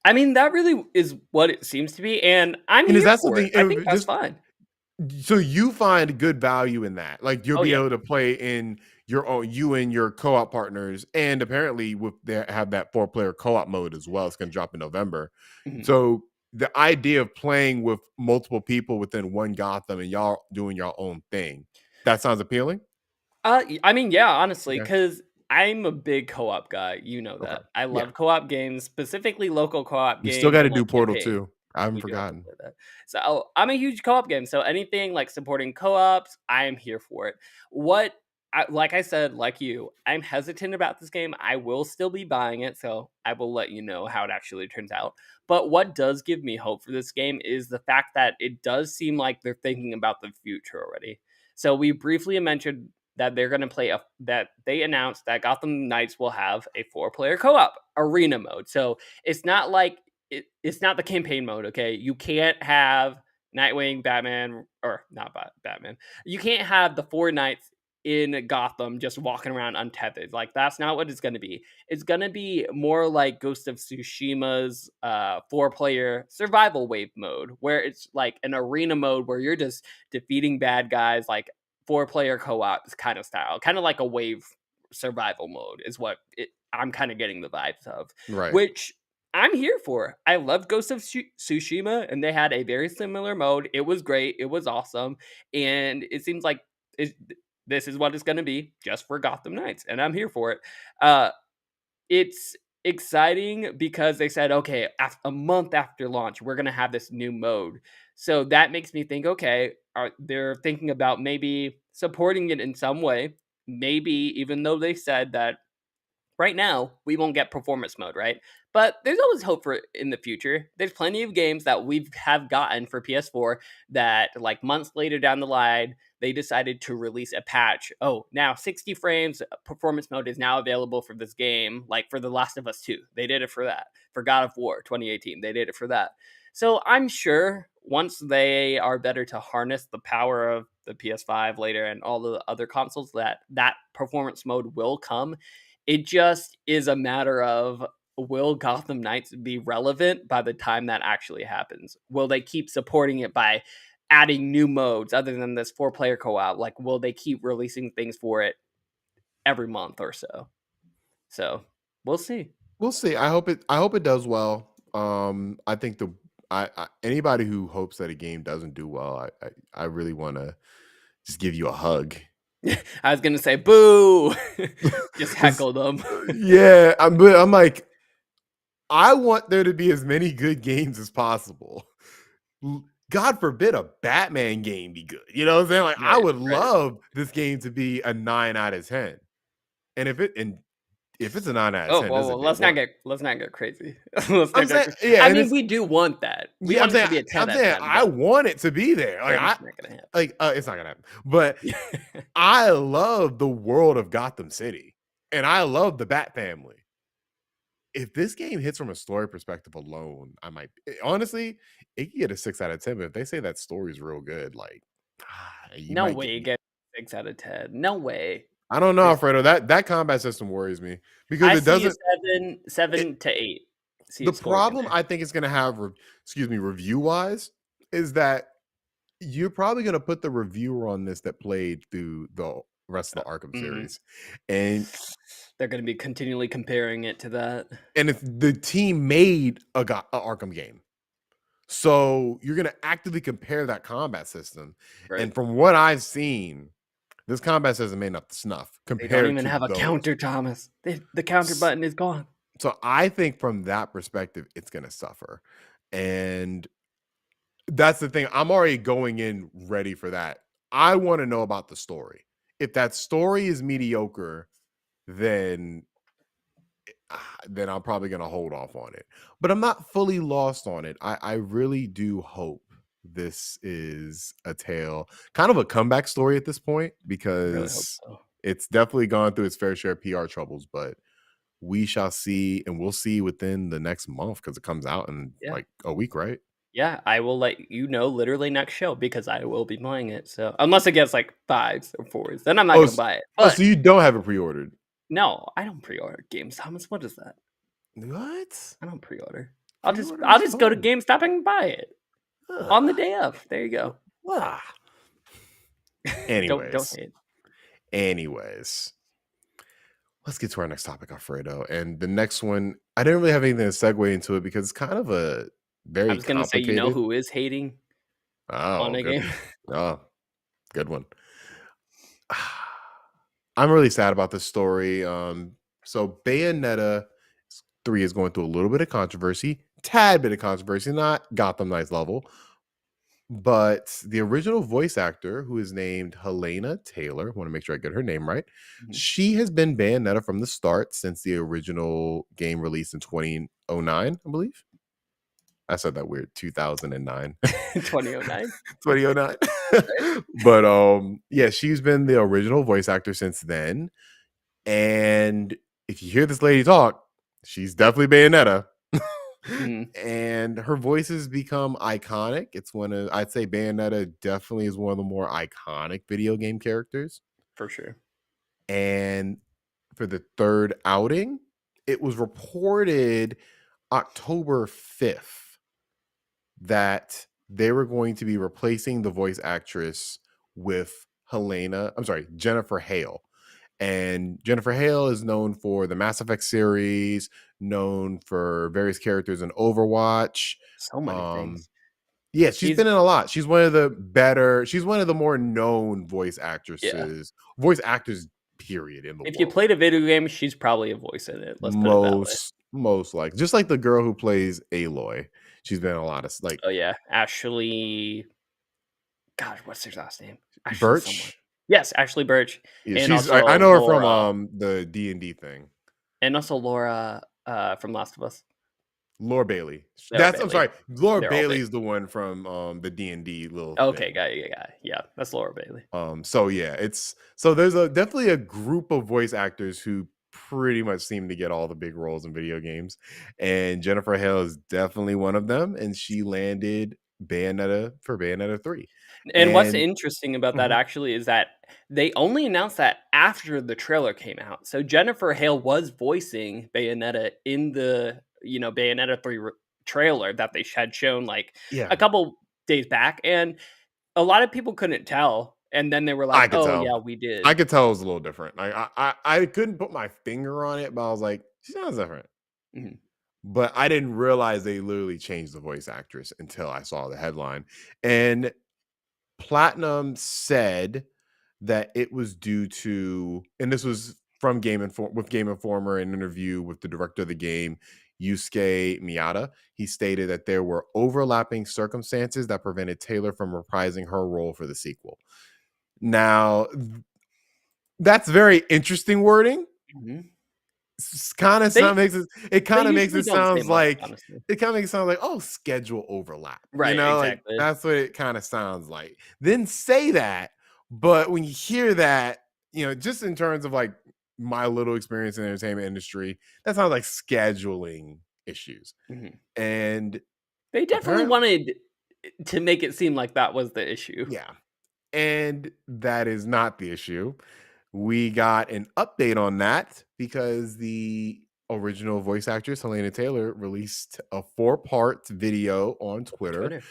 S2: I mean, that really is what it seems to be, and I'm
S1: And is
S2: here
S1: that
S2: for
S1: something
S2: it. I think that's
S1: just
S2: fine.
S1: so you find good value in that? Like you'll
S2: Oh,
S1: be
S2: yeah.
S1: able to play in your own you and your co-op partners, and apparently with they have that 4-player co-op mode as well. It's gonna drop in November.
S2: Mhm.
S1: So the idea of playing with multiple people within one Gotham and y'all doing your own thing, that sounds appealing?
S2: I mean, yeah, honestly,
S1: Okay.
S2: because I'm a big co-op guy. You know
S1: Okay.
S2: that. I
S1: Yeah.
S2: love co-op games, specifically local co-op
S1: We still
S2: games
S1: gotta
S2: and
S1: do
S2: like
S1: Portal
S2: campaign.
S1: 2. I haven't
S2: We do have to
S1: forgotten.
S2: play that. So I'm a huge co-op game. So anything like supporting co-ops, I am here for it. What like I said, like you, I'm hesitant about this game. I will still be buying it, so I will let you know how it actually turns out. But what does give me hope for this game is the fact that it does seem like they're thinking about the future already. So we briefly mentioned that they're going to play that they announced that Gotham Knights will have a 4-player co-op arena mode. So it's not like it's not the campaign mode, okay? You can't have Nightwing, Batman, or not Batman. You can't have the four knights in Gotham just walking around untethered. Like that's not what it's going to be. It's going to be more like Ghost of Tsushima's 4-player survival wave mode, where it's like an arena mode where you're just defeating bad guys, like 4-player co-op kind of style, kind of like a wave survival mode is what I'm kind of getting the vibes of,
S1: Right.
S2: which I'm here for. I love Ghost of Tsushima, and they had a very similar mode. It was great. It was awesome, and it seems like it, this is what it's going to be just for Gotham Knights, and I'm here for it. Uh, it's exciting because they said, okay, a month after launch, we're going to have this new mode. So that makes me think, okay, they're thinking about maybe supporting it in some way. Maybe even though they said that right now we won't get performance mode, right? But there's always hope for it in the future. There's plenty of games that we have gotten for PS4 that like months later down the line they decided to release a patch. Oh, now 60 frames performance mode is now available for this game, like for The Last of Us 2. They did it for that. For God of War 2018, they did it for that. So I'm sure once they are better to harness the power of the PS5 later and all the other consoles, that performance mode will come. It just is a matter of, will Gotham Knights be relevant by the time that actually happens? Will they keep supporting it by adding new modes other than this 4-player co-op? Like, will they keep releasing things for it every month or so? So we'll see.
S1: We'll see. I hope it does well. I think anybody who hopes that a game doesn't do well, I really want to just give you a hug.
S2: I was gonna say boo, just heckle them.
S1: Yeah, I'm like, I want there to be as many good games as possible. God forbid a Batman game be good. You know what I'm saying? Like, I
S2: Right,
S1: would
S2: right.
S1: love this game to be a 9 out of 10. And if it's a 9 out of 10, this is a day one.
S2: Let's not get crazy. Let's
S1: I'm
S2: not get
S1: saying,
S2: crazy.
S1: yeah,
S2: I
S1: and
S2: mean,
S1: it's
S2: we do want that. We
S1: yeah,
S2: want it to be a 10
S1: I'm
S2: out of
S1: saying
S2: 10,
S1: I
S2: but
S1: want it to be there. Like
S2: it's not gonna happen.
S1: it's not gonna happen. But I love the world of Gotham City, and I love the Bat family. if this game hits from a story perspective alone, I might honestly, it could get a 6 out of 10. But if they say that story is real good, like you
S2: No
S1: might
S2: way
S1: get
S2: you
S1: me.
S2: get 6 out of 10. No way.
S1: I don't know,
S2: There's
S1: Alfredo. That combat system worries me because
S2: I
S1: it
S2: see a
S1: doesn't.
S2: 7,
S1: It,
S2: 7 to 8. See
S1: the
S2: a scoring in
S1: problem
S2: there.
S1: I think it's going to have, excuse me, review wise, is that you're probably going to put the reviewer on this that played through the rest of the Arkham
S2: Mhm.
S1: series, and
S2: They're gonna be continually comparing it to that.
S1: if the team made a Arkham game, so you're going to actively compare that combat system,
S2: Right.
S1: and from what I've seen, this combat system ain't up to snuff
S2: They don't
S1: compared
S2: even
S1: to
S2: have a
S1: those.
S2: counter, Thomas. The counter button is gone.
S1: So I think from that perspective, it's going to suffer, and that's the thing. I'm already going in ready for that. I want to know about the story. If that story is mediocre, then then I'm probably going to hold off on it. But I'm not fully lost on it. I really do hope this is a tale, kind of a comeback story at this point,
S2: I really hope
S1: because
S2: so.
S1: it's definitely gone through its fair share of PR troubles. But we shall see, and we'll see within the next month because it comes out in
S2: Yeah.
S1: like a week, right?
S2: Yeah, I will let you know literally next show because I will be playing it. So unless it gets like 5s or 4s, then I'm not
S1: Oh,
S2: gonna buy it.
S1: so
S2: But
S1: you don't have it pre-ordered?
S2: no, I don't pre-order games, Thomas. What is that?
S1: What?
S2: I don't pre-order.
S1: Pre-order
S2: I'll
S1: is
S2: just go to
S1: fun.
S2: GameStop and buy it on the
S1: Ugh.
S2: day of. There you go.
S1: Ugh.
S2: Don't
S1: Anyways,
S2: hate.
S1: anyways, let's get to our next topic, Alfredo. And the next one, I didn't really have anything to segue into it because it's kind of a
S2: I
S1: very
S2: was gonna say, you know
S1: complicated.
S2: who is hating on
S1: Oh,
S2: a
S1: good.
S2: game?
S1: Oh, good one. I'm really sad about this story. So Bayonetta 3 is going through a little bit of controversy, tad bit of controversy, not Gotham Knights level. But the original voice actor, who is named Helena Taylor, I want to make sure I get her name right.
S2: Mhm.
S1: She has been Bayonetta from the start since the original game released in 2009, I believe. I said that weird, 2009.
S2: 2009.
S1: 2009.
S2: Right?
S1: But yeah, she's been the original voice actor since then. And if you hear this lady talk, she's definitely Bayonetta.
S2: Mhm.
S1: And her voice has become iconic. It's one of, I'd say Bayonetta definitely is one of the more iconic video game characters.
S2: For sure.
S1: And for the third outing, it was reported October 5th that they were going to be replacing the voice actress with Jennifer Hale. And Jennifer Hale is known for the Mass Effect series, known for various characters in Overwatch.
S2: So many
S1: Um,
S2: things.
S1: yeah, she's
S2: She's
S1: been in a lot. She's one of the more known
S2: yeah.
S1: voice actors, period, in the
S2: If you
S1: world.
S2: played a video game, she's probably a voice in it. Let's put it that way.
S1: Most like just like the girl who plays Aloy. She's been in a lot of like
S2: Oh yeah, Ashley. Gosh, what's her last name? Ashley someone.
S1: Birch.
S2: Yes, Ashley Birch,
S1: Yeah,
S2: and
S1: she's
S2: also
S1: I know her from
S2: Laura,
S1: the D&D thing.
S2: From Last of Us.
S1: Laura Bailey.
S2: Laura
S1: I'm
S2: Bailey.
S1: sorry. Laura
S2: They're all
S1: Bailey
S2: big.
S1: is the one from the D&D little
S2: Okay,
S1: thing.
S2: got it, got it. Yeah, that's Laura Bailey.
S1: So yeah, there's definitely a group of voice actors who pretty much seem to get all the big roles in video games. And Jennifer Hale is definitely one of them, and she landed Bayonetta for Bayonetta 3.
S2: And what's
S1: And
S2: interesting about that
S1: mhm,
S2: actually is that they only announced that after the trailer came out. So Jennifer Hale was voicing Bayonetta in the Bayonetta 3 trailer that they had shown like
S1: yeah,
S2: a couple days back, and a lot of people couldn't tell. And then they were
S1: I
S2: like,
S1: could
S2: "Oh
S1: tell.
S2: yeah, we
S1: I
S2: did."
S1: could tell it was a little different. Like I couldn't put my finger on it, but I was like, she sounds different.
S2: Mhm.
S1: But I didn't realize they literally changed the voice actress until I saw the headline. And Platinum said that it was due to, and this was from Game Informer, in an interview with the director of the game, Yusuke Miyata. He stated that there were overlapping circumstances that prevented Taylor from reprising her role for the sequel. Now, that's very interesting wording.
S2: Mhm.
S1: Kind of
S2: They
S1: makes it. It
S2: they
S1: kind of makes
S2: usually
S1: it
S2: don't say
S1: sounds
S2: much,
S1: like
S2: honestly.
S1: it kind of makes it sound like, oh, schedule overlap.
S2: Right,
S1: Like
S2: exactly.
S1: that's what it kind of sounds like. Then say that, but when you hear that, just in terms of like my little experience in the entertainment industry, that sounds like scheduling issues.
S2: Mm-hmm.
S1: And
S2: They definitely
S1: apparently,
S2: wanted to make it seem like that was the issue.
S1: yeah. And that is not the issue. We got an update on that because the original voice actress, Helena Taylor, released a 4-part video on Twitter,
S2: Twitter.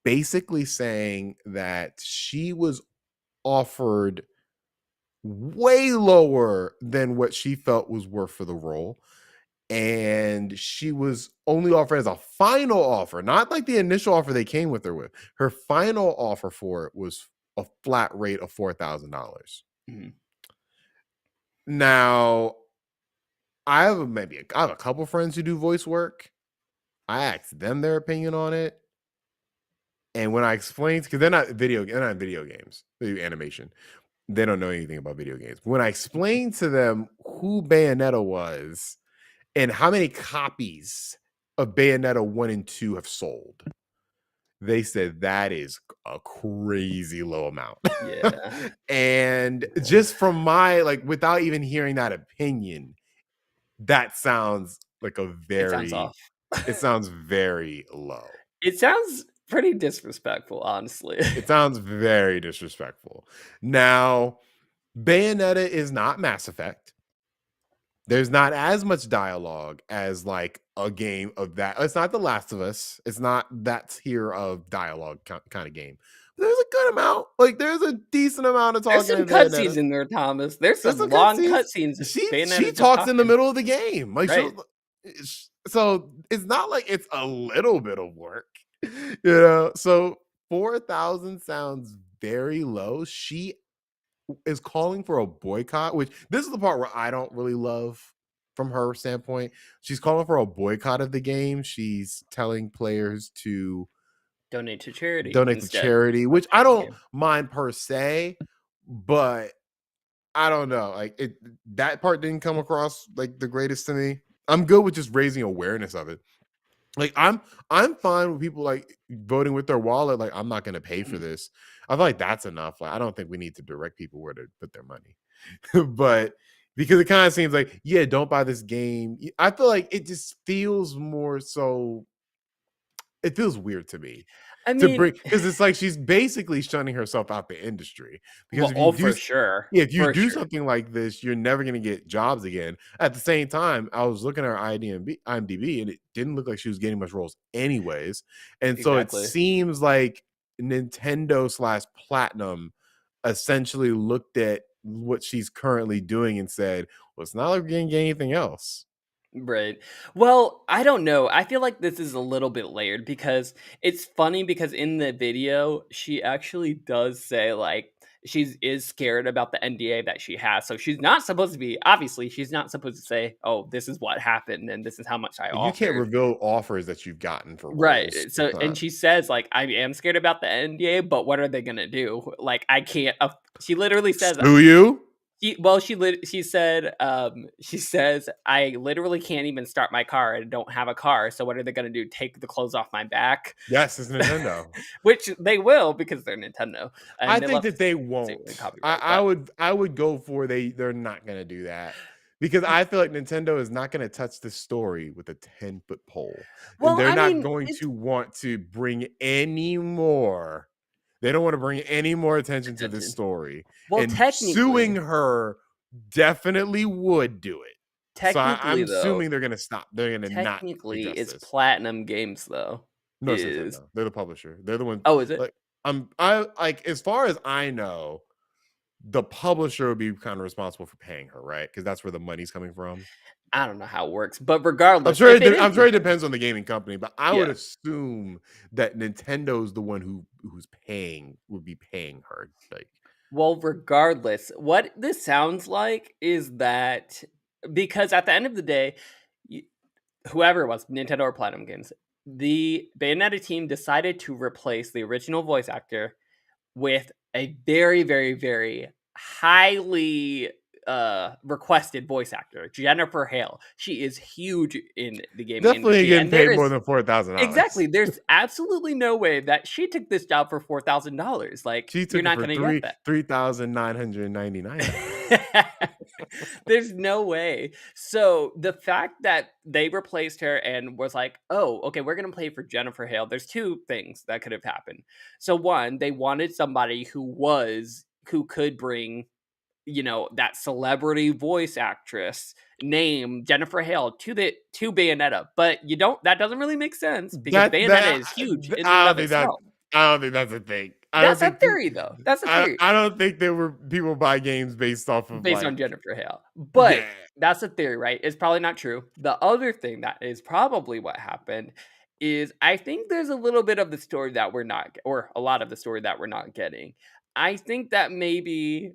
S1: basically saying that she was offered way lower than what she felt was worth for the role. And she was only offered as a final offer, not like the initial offer they came with her with. Her final offer for it was a flat rate of $4,000.
S2: Mm-hmm.
S1: Now, I have a couple friends who do voice work. I asked them their opinion on it, and when I explained, because they're not in video games, they do animation. They don't know anything about video games. When I explained to them who Bayonetta was and how many copies of Bayonetta 1 and 2 have sold, they said that is a crazy low amount.
S2: Yeah.
S1: And just from my, like, without even hearing that opinion, that sounds like it sounds very low.
S2: It sounds pretty disrespectful, honestly.
S1: It sounds very disrespectful. Now, Bayonetta is not Mass Effect. There's not as much dialogue as like a game of that. It's not The Last of Us. It's not that tier of dialogue kind of game. There's a good amount. Like there's a decent amount of
S2: There's
S1: talking
S2: some
S1: in Bayonetta.
S2: cutscenes in there, Thomas. There's
S1: There's
S2: some
S1: some
S2: long
S1: cutscenes.
S2: cutscenes.
S1: She
S2: Bayonetta's just
S1: talks in the
S2: talking.
S1: middle of the game. Like
S2: right.
S1: So it's not like it's a little bit of work. So 4,000 sounds very low. She is calling for a boycott, which this is the part where I don't really love from her standpoint. She's calling for a boycott of the game. She's telling players to
S2: donate to charity
S1: donate to
S2: instead.
S1: charity, which I don't mind per se, but I don't know. Like that part didn't come across like the greatest to me. I'm good with just raising awareness of it. Like I'm fine with people like voting with their wallet. Like I'm not going to pay for this. I feel like that's enough. Like I don't think we need to direct people where to put their money. But because it kind of seems like, yeah, don't buy this game. I feel like it just feels more so. It feels weird to me
S2: I
S1: to
S2: mean,
S1: bring, because it's like she's basically shunning herself out the industry. Because
S2: well,
S1: if you
S2: oh,
S1: do,
S2: for sure.
S1: yeah, if you
S2: For
S1: do
S2: sure.
S1: something like this, you're never going to get jobs again. At the same time, I was looking at her IMDb, and it didn't look like she was getting much roles anyways. And so it
S2: Exactly.
S1: seems like Nintendo / Platinum essentially looked at what she's currently doing and said, well, it's not like we're going to get anything else.
S2: Right. Well, I don't know. I feel like this is a little bit layered because it's funny because in the video, she actually does say like is scared about the NDA that she has. So she's not supposed to be, obviously, she's not supposed to say, "Oh, this is what happened and this is how much I
S1: You can't
S2: offered."
S1: reveal offers that you've gotten for
S2: Right.
S1: roles.
S2: So and she says like I am scared about the NDA, but what are they going to do? Like I can't she literally says
S1: Sue you?
S2: she said she says I literally can't even start my car. I don't have a car. So what are they going to do? Take the clothes off my back?
S1: Yes, it's Nintendo.
S2: Which they will because they're Nintendo. And
S1: I
S2: they
S1: think
S2: love
S1: that they
S2: say
S1: won't.
S2: copyright. But
S1: I would go for they're not gonna do that. Because I feel like Nintendo is not going to touch the story with a 10-foot pole. And
S2: well,
S1: they're
S2: I
S1: not
S2: mean,
S1: going
S2: it's
S1: to want to bring any more. They don't want to bring any more attention to this
S2: attention.
S1: story.
S2: Well,
S1: And suing
S2: technically,
S1: her definitely would do it. So I'm
S2: though,
S1: assuming they're going to stop. They're going to not
S2: technically,
S1: address
S2: it's
S1: this.
S2: Platinum Games though.
S1: No, it's
S2: Is
S1: Nintendo. They're the publisher. They're the one.
S2: oh, is it?
S1: Like I like as far as I know, the publisher would be kind of responsible for paying her, right? Because that's where the money's coming from.
S2: I don't know how it works, but regardless, if it is,
S1: I'm sure it depends on the gaming company, but I would
S2: yeah.
S1: assume that Nintendo's the one who's paying would be paying her. Like,
S2: Well, regardless, what this sounds like is that because at the end of the day, whoever it was, Nintendo or Platinum Games, the Bayonetta team decided to replace the original voice actor with a very, very, very highly requested voice actor, Jennifer Hale. She is huge in the gaming
S1: definitely
S2: industry,
S1: getting
S2: and there
S1: paid more
S2: is
S1: than $4,000.
S2: exactly there's absolutely no way that she took this job for $4,000. Like
S1: She
S2: you're
S1: took it
S2: not
S1: for
S2: going to get that.
S1: $3,999.
S2: There's no way. So the fact that they replaced her and was like, "Oh, okay, we're gonna play for Jennifer Hale." There's two things that could have happened. So one, they wanted somebody who could bring, that celebrity voice actress name Jennifer Hale to Bayonetta, but that doesn't really make sense because
S1: That
S2: Bayonetta
S1: that
S2: is huge in
S1: I
S2: and
S1: don't
S2: of
S1: think that
S2: itself.
S1: I don't think that's a thing. I don't
S2: That's a
S1: think
S2: theory, though. That's a theory.
S1: I don't think there were people buy games based off of
S2: Based on
S1: like
S2: Jennifer Hale. But
S1: yeah.
S2: that's a theory, right? It's probably not true. The other thing that is probably what happened is I think there's a little bit of the story that we're not, or a lot of the story that we're not getting. I think that maybe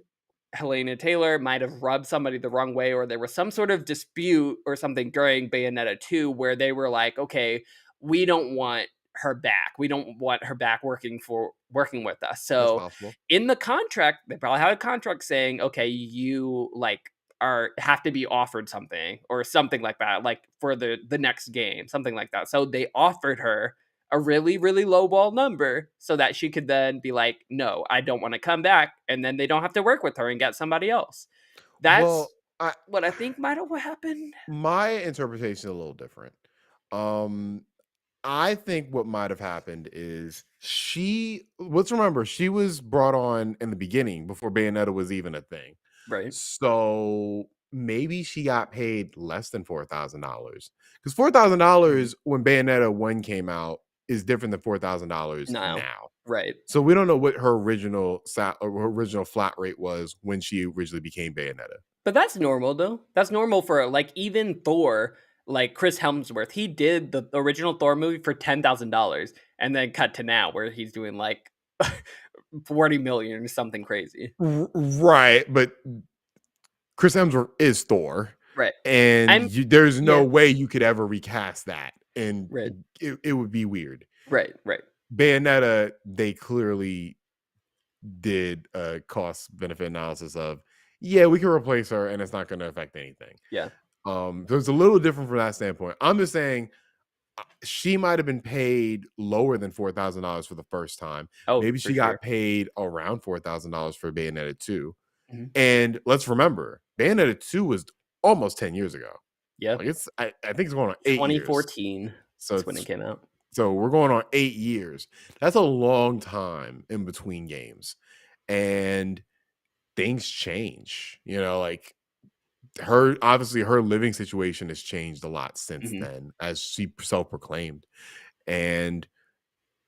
S2: Helena Taylor might have rubbed somebody the wrong way, or there was some sort of dispute or something during Bayonetta 2 where they were like, okay, we don't want her back. We don't want her back working with us.
S1: That's
S2: So
S1: possible.
S2: in the contract, they probably had a contract saying, okay, you like are have to be offered something or something like that, like for the next game, something like that. So they offered her a really, really low ball number so that she could then be like, no, I don't want to come back. And then they don't have to work with her and get somebody else.
S1: Well,
S2: That's
S1: I
S2: what I think might have happened.
S1: my interpretation is a little different. Um I think what might have happened is let's remember she was brought on in the beginning before Bayonetta was even a thing.
S2: Right.
S1: So maybe she got paid less than $4,000 because
S2: Mhm.
S1: $4,000 when Bayonetta 1 came out is different than $4,000
S2: No.
S1: now.
S2: Right.
S1: So we don't know what her original flat rate was when she originally became Bayonetta.
S2: But that's normal though. That's normal for like even Thor, like Chris Hemsworth. He did the original Thor movie for $10,000 and then cut to now where he's doing like 40 million or something crazy.
S1: Right, but Chris Hemsworth is Thor,
S2: Right.
S1: and
S2: I'm
S1: there's no
S2: yeah,
S1: way you could ever recast that, and
S2: right.
S1: it would be weird.
S2: Right, right.
S1: Bayonetta, they clearly did a cost benefit analysis of, yeah, we can replace her, and it's not going to affect anything.
S2: Yeah.
S1: So it's a little different from that standpoint. I'm just saying she might have been paid lower than $4,000 for the first time.
S2: Oh,
S1: Maybe
S2: for
S1: she
S2: sure.
S1: got paid around $4,000 for Bayonetta 2.
S2: Mhm.
S1: And let's remember, Bayonetta 2 was almost 10 years ago.
S2: Yeah.
S1: Like I think it's going on 8 years.
S2: 2014
S1: So
S2: is when it came out.
S1: we're going on 8 years. That's a long time in between games. And things change. Like her living situation has changed a lot since
S2: Mhm.
S1: then, as she self-proclaimed. And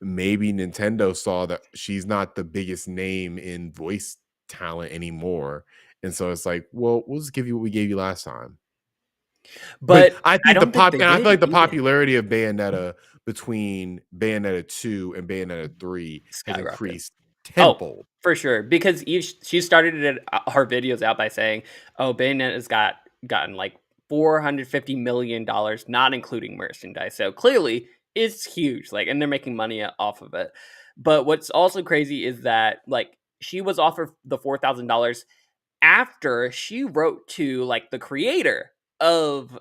S1: maybe Nintendo saw that she's not the biggest name in voice talent anymore. And so it's like, well, we'll just give you what we gave you last time. But
S2: But
S1: I
S2: I
S1: think
S2: don't think they
S1: and I
S2: did
S1: feel like the
S2: even
S1: popularity of Bayonetta between Bayonetta 2 and Bayonetta 3 has
S2: skyrocket.
S1: increased
S2: Oh,
S1: tenfold.
S2: for sure, because she started her videos out by saying, "Oh, Bayonetta's gotten like $450 million, not including merchandise." So clearly, it's huge. Like, and they're making money off of it. But what's also crazy is that like she was offered the $4,000 after she wrote to like the creator of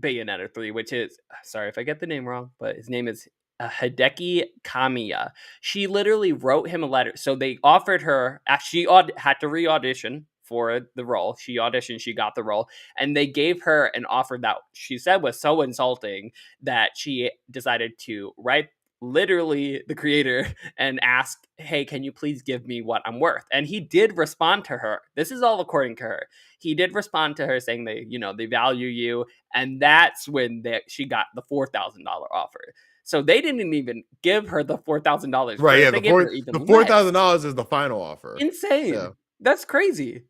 S2: Bayonetta 3, which is sorry if I get the name wrong, but his name is Hideki Kamiya. She literally wrote him a letter. So they offered her, had to re audition for the role. She auditioned, she got the role, and they gave her an offer that she said was so insulting that she decided to write literally the creator and ask, "Hey, can you please give me what I'm worth?" And he did respond to her. This is all according to her. He did respond to her saying they value you, and that's when she got the $4,000 offer. So they didn't even give her the $4,000
S1: Right, yeah,
S2: first. They gave her
S1: the
S2: even less.
S1: $4,000 is the final offer. Yeah.
S2: Insane. That's crazy.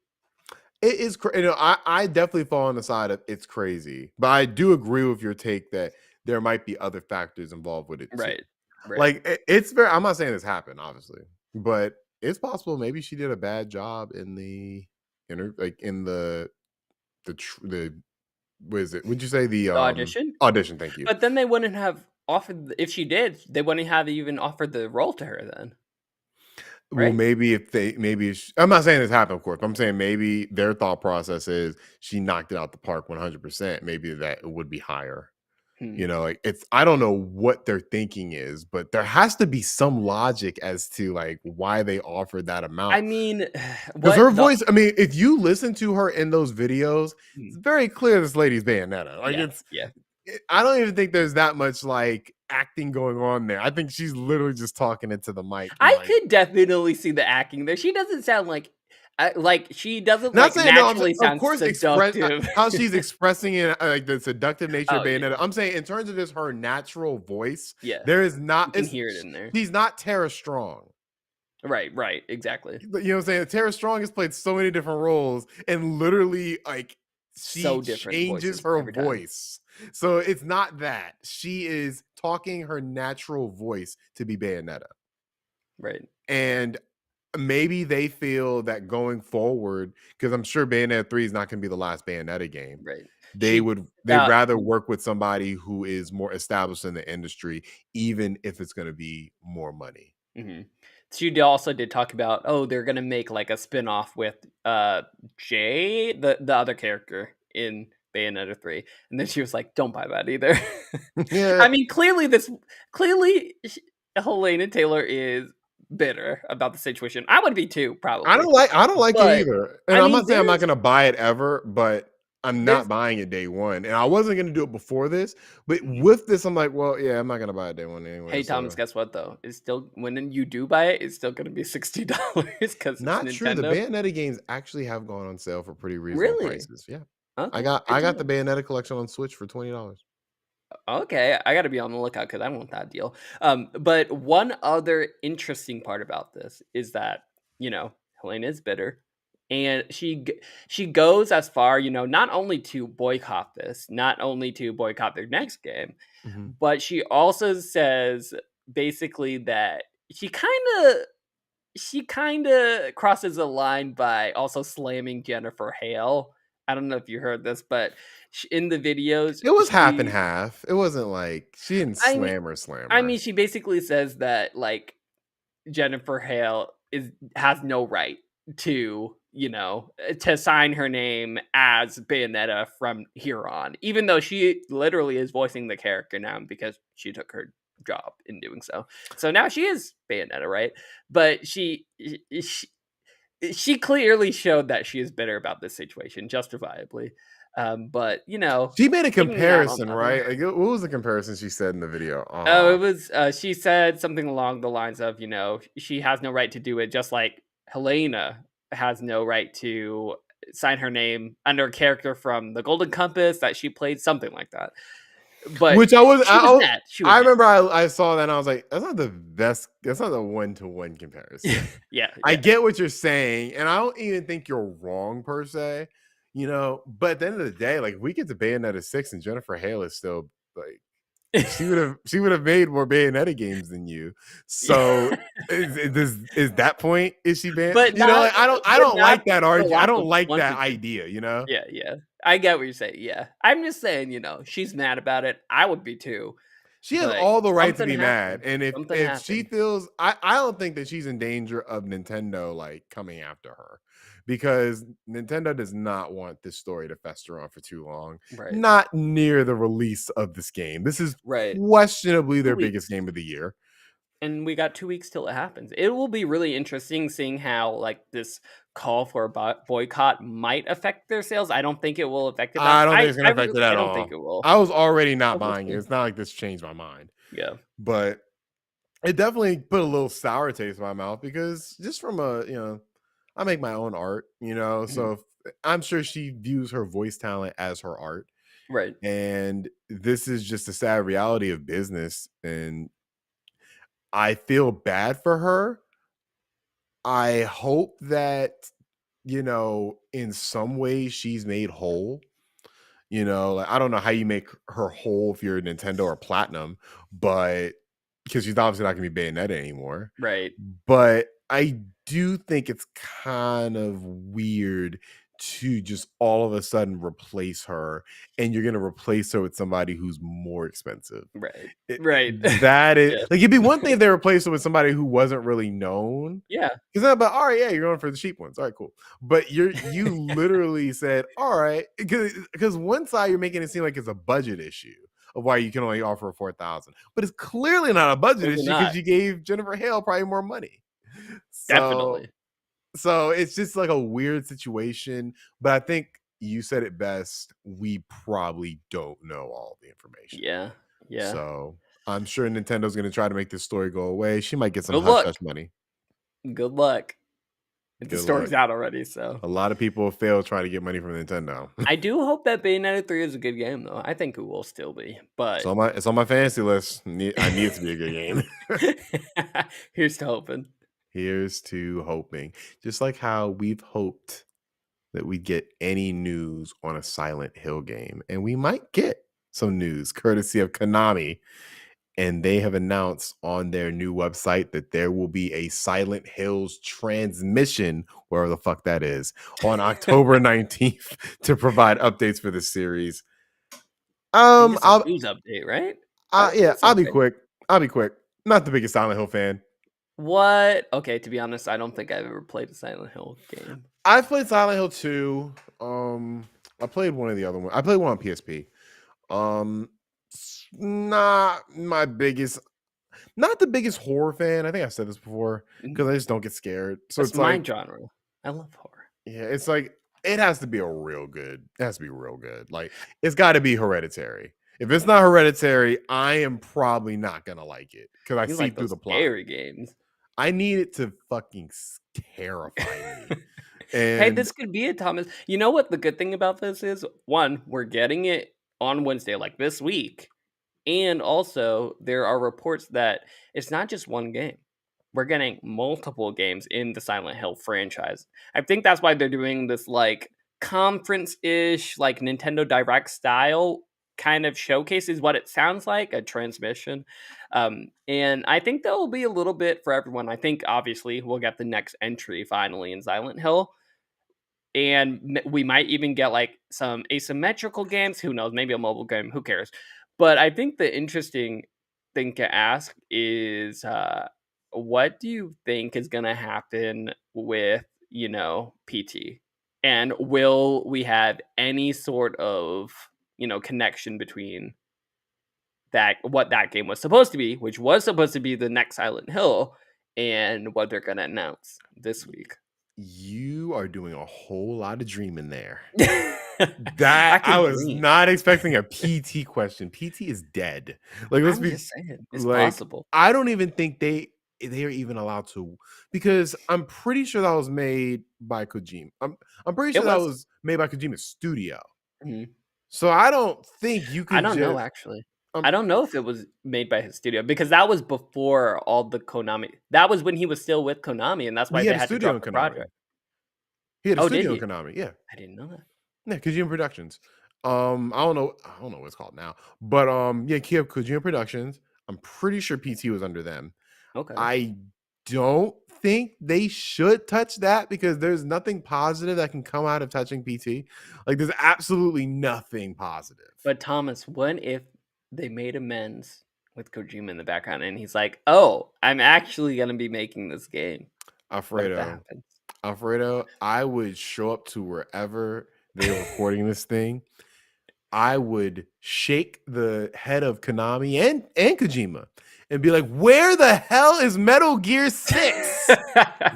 S1: It is I definitely fall on the side of it's crazy, but I do agree with your take that there might be other factors involved with it too.
S2: Right. Right.
S1: Like it's very I'm not saying this happened, obviously, but it's possible maybe she did a bad job in the like in the what is it? Would you say the
S2: The audition.
S1: audition? Thank you.
S2: But then they wouldn't have offered, if she did, they wouldn't have even offered the role to her then.
S1: Well,
S2: Right?
S1: maybe I'm not saying this happened, of course. But I'm saying maybe their thought process is she knocked it out the park 100%. Maybe that it would be higher.
S2: Hmm.
S1: You know, like I don't know what their thinking is, but there has to be some logic as to like why they offered that amount.
S2: I mean,
S1: Because
S2: what
S1: her
S2: the
S1: voice, I mean, if you listen to her in those videos, it's
S2: hmm.
S1: very clear this lady's Bayonetta. Like
S2: Yeah, yeah.
S1: I don't even think there's that much like acting going on there. I think she's literally just talking into the mic and
S2: I
S1: like
S2: could definitely see the acting there. She doesn't sound like she doesn't,
S1: not
S2: like,
S1: saying no,
S2: naturally
S1: of
S2: sound
S1: course express
S2: seductive.
S1: how she's expressing it like the seductive nature of
S2: Oh, yeah.
S1: Bayonetta. I'm saying in terms of just her natural voice,
S2: Yeah.
S1: there is not
S2: You can hear it in there.
S1: she's not Tara Strong.
S2: Right, right, exactly.
S1: You know what I'm saying? Tara Strong has played so many different roles and literally like she
S2: So different
S1: changes
S2: voices
S1: her
S2: every time.
S1: voice. So it's not that. She is talking her natural voice to be Bayonetta.
S2: Right,
S1: And maybe they feel that going forward, because I'm sure Bayonetta 3 is not going to be the last Bayonetta game.
S2: right.
S1: They'd
S2: She
S1: rather work with somebody who is more established in the industry, even if it's going to be more money.
S2: Mhm. Also did talk about, oh, they're gonna make, like, a spin-off with, Jay, the other character in Bayonetta 3, and then she was like, "Don't buy that either."
S1: Yeah,
S2: I mean, clearly, Helena Taylor is bitter about the situation. I would be too, probably,
S1: I don't like it
S2: but,
S1: either. And
S2: I
S1: I'm
S2: mean,
S1: not saying I'm not gonna buy it ever, but I'm not
S2: there's
S1: buying it day one. And I wasn't gonna do it before this, but
S2: Mhm.
S1: with this, I'm like, well, yeah, I'm not gonna buy it day one anyway.
S2: Hey, Thomas,
S1: So
S2: guess what, though? It's still when you do buy it, it's still gonna be $60 because it's
S1: not true. The
S2: Nintendo.
S1: Bayonetta games actually have gone on sale for pretty reasonable
S2: Really?
S1: prices. Yeah.
S2: Okay, good
S1: I
S2: to
S1: got
S2: know.
S1: the Bayonetta collection on Switch for $20.
S2: Okay, I gotta be on the lookout because I want that deal. But one other interesting part about this is that, you know, Helena is bitter, and she goes as far, not only to boycott this, not only to boycott their next game,
S1: Mhm.
S2: but she also says basically that she kind of crosses a line by also slamming Jennifer Hale. I don't know if you heard this, but in the videos,
S1: It was half and
S2: she
S1: half. It wasn't like she didn't
S2: I mean
S1: slam
S2: I
S1: her.
S2: mean, she basically says that, like, Jennifer Hale has no right to, to sign her name as Bayonetta from here on, even though she literally is voicing the character now because she took her job in doing so. So now she is Bayonetta, right? But she clearly showed that she is bitter about this situation, justifiably. But
S1: She made a
S2: taking that on
S1: comparison,
S2: the other.
S1: right? Like, what was the comparison she said in the video?
S2: Oh, it was, she said something along the lines of, she has no right to do it, just like Helena has no right to sign her name under a character from the Golden Compass that she played, something like that. But
S1: Which I was
S2: she was mad. She was
S1: I
S2: mad.
S1: remember I saw that and I was like, that's not the best, that's not the one-to-one comparison.
S2: Yeah,
S1: I
S2: yeah.
S1: get what you're saying, and I don't even think you're wrong per se, but at the end of the day, like we get to Bayonetta 6 and Jennifer Hale is still like she would have made more Bayonetta games than you. So
S2: Yeah.
S1: is that point is she banned?
S2: But not
S1: Like I
S2: but
S1: don't
S2: not
S1: like that
S2: for
S1: argument. I
S2: lack
S1: don't
S2: of
S1: like that
S2: wanting to.
S1: idea.
S2: Yeah, yeah. I get what you're saying, yeah. I'm just saying, she's mad about it. I would be too,
S1: She has
S2: but
S1: all the right to
S2: something
S1: be mad.
S2: happened.
S1: And
S2: Something
S1: if she
S2: happened.
S1: feels I don't think that she's in danger of Nintendo like coming after her because Nintendo does not want this story to fester on for too long.
S2: Right.
S1: Not near the release of this game. This is
S2: Right.
S1: questionably
S2: 2
S1: their biggest
S2: weeks.
S1: game of the year.
S2: And we got 2 weeks till it happens. It will be really interesting seeing how, like, this call for a boycott might affect their sales. I don't think it will affect it that
S1: I don't think
S2: I
S1: it's gonna
S2: I
S1: affect
S2: really
S1: it at
S2: I don't think
S1: all.
S2: it will.
S1: I was already not
S2: But we'll
S1: buying it.
S2: see.
S1: It's not like this changed my mind.
S2: Yeah.
S1: But it definitely put a little sour taste in my mouth because just from I make my own art,
S2: Mhm.
S1: so I'm sure she views her voice talent as her art.
S2: Right.
S1: And this is just a sad reality of business. And I feel bad for her. I hope that, in some way she's made whole. Like I don't know how you make her whole if you're a Nintendo or Platinum, but because she's obviously not gonna be Bayonetta anymore.
S2: Right.
S1: But I do think it's kind of weird to just all of a sudden replace her, and you're gonna replace her with somebody who's more expensive.
S2: Right.
S1: It
S2: Right.
S1: that is
S2: Yeah.
S1: like, it'd be one thing if they replaced her with somebody who wasn't really known.
S2: Yeah.
S1: 'Cause I'm like, "Alright, yeah, you're going for the cheap ones. Alright, cool." But you literally said, "Alright," because one side you're making it seem like it's a budget issue of why you can only offer 4,000. But it's clearly not a budget
S2: Clearly
S1: issue
S2: not.
S1: because you gave Jennifer Hale probably more money.
S2: Definitely.
S1: So it's just like a weird situation. But I think you said it best. We probably don't know all the information.
S2: Yeah.
S1: So I'm sure Nintendo's going to try to make this story go away. She might get some
S2: Good
S1: hush
S2: luck.
S1: hush money.
S2: Good luck. The
S1: Good
S2: story's
S1: luck.
S2: out already, so
S1: A lot of people fail trying to get money from Nintendo.
S2: I do hope that Bayonetta 3 is a good game, though. I think it will still be, but
S1: it's on my fantasy list. I need it to be a good game.
S2: Here's to hoping.
S1: Here's to hoping. Just like how we've hoped that we'd get any news on a Silent Hill game, and we might get some news courtesy of Konami. And they have announced on their new website that there will be a Silent Hills transmission, wherever the fuck that is, on October 19th to provide updates for the series.
S2: It's a news update, right?
S1: Yeah, I'll be quick. Not the biggest Silent Hill fan.
S2: What? Okay, to be honest, I don't think I've ever played a Silent Hill game.
S1: I've played Silent Hill 2. I played one of the other ones. I played one on PSP. Not the biggest horror fan. I think I've said this before because I just don't get scared. So
S2: it's my genre. I love horror.
S1: Yeah, it's like it has to be real good. Like it's got to be Hereditary. If it's not Hereditary, I am probably not gonna like it because I see through the plot.
S2: Scary games.
S1: I need it to fucking terrify me.
S2: And hey, this could be it, Thomas. You know what the good thing about this is? One, we're getting it on Wednesday, like this week. And also, there are reports that it's not just one game. We're getting multiple games in the Silent Hill franchise. I think that's why they're doing this like conference-ish, like Nintendo Direct style kind of showcases what it sounds like, a transmission. And I think there'll be a little bit for everyone. I think obviously we'll get the next entry finally in Silent Hill. And we might even get like some asymmetrical games. Who knows? Maybe a mobile game. Who cares? But I think the interesting thing to ask is what do you think is going to happen with, PT? And will we have any sort of, connection between what that game was supposed to be, which was supposed to be the next Silent Hill, and what they're going to announce this week?
S1: You are doing a whole lot of dreaming there. That I was not expecting a PT question. PT is dead. Like, let's be
S2: just saying, it's possible.
S1: I don't even think they are even allowed to, because I'm pretty sure that was made by Kojima. I'm pretty sure that was made by Kojima's studio.
S2: Mm-hmm.
S1: So I don't think you can.
S2: I don't know actually. I don't know if it was made by his studio because that was before all the Konami. That was when he was still with Konami, and that's why they had to drop the project.
S1: He had a studio in Konami. Yeah,
S2: I didn't know that.
S1: Yeah, Kojima Productions. I don't know what it's called now, but yeah, Kojima Productions. I'm pretty sure PT was under them.
S2: Okay.
S1: I don't think they should touch that because there's nothing positive that can come out of touching PT. Like, there's absolutely nothing positive.
S2: But Thomas, what if they made amends with Kojima in the background and he's like, "Oh, I'm actually gonna be making this game."
S1: Alfredo, I would show up to wherever they're recording this thing. I would shake the head of Konami and Kojima and be like, where the hell is Metal Gear 6?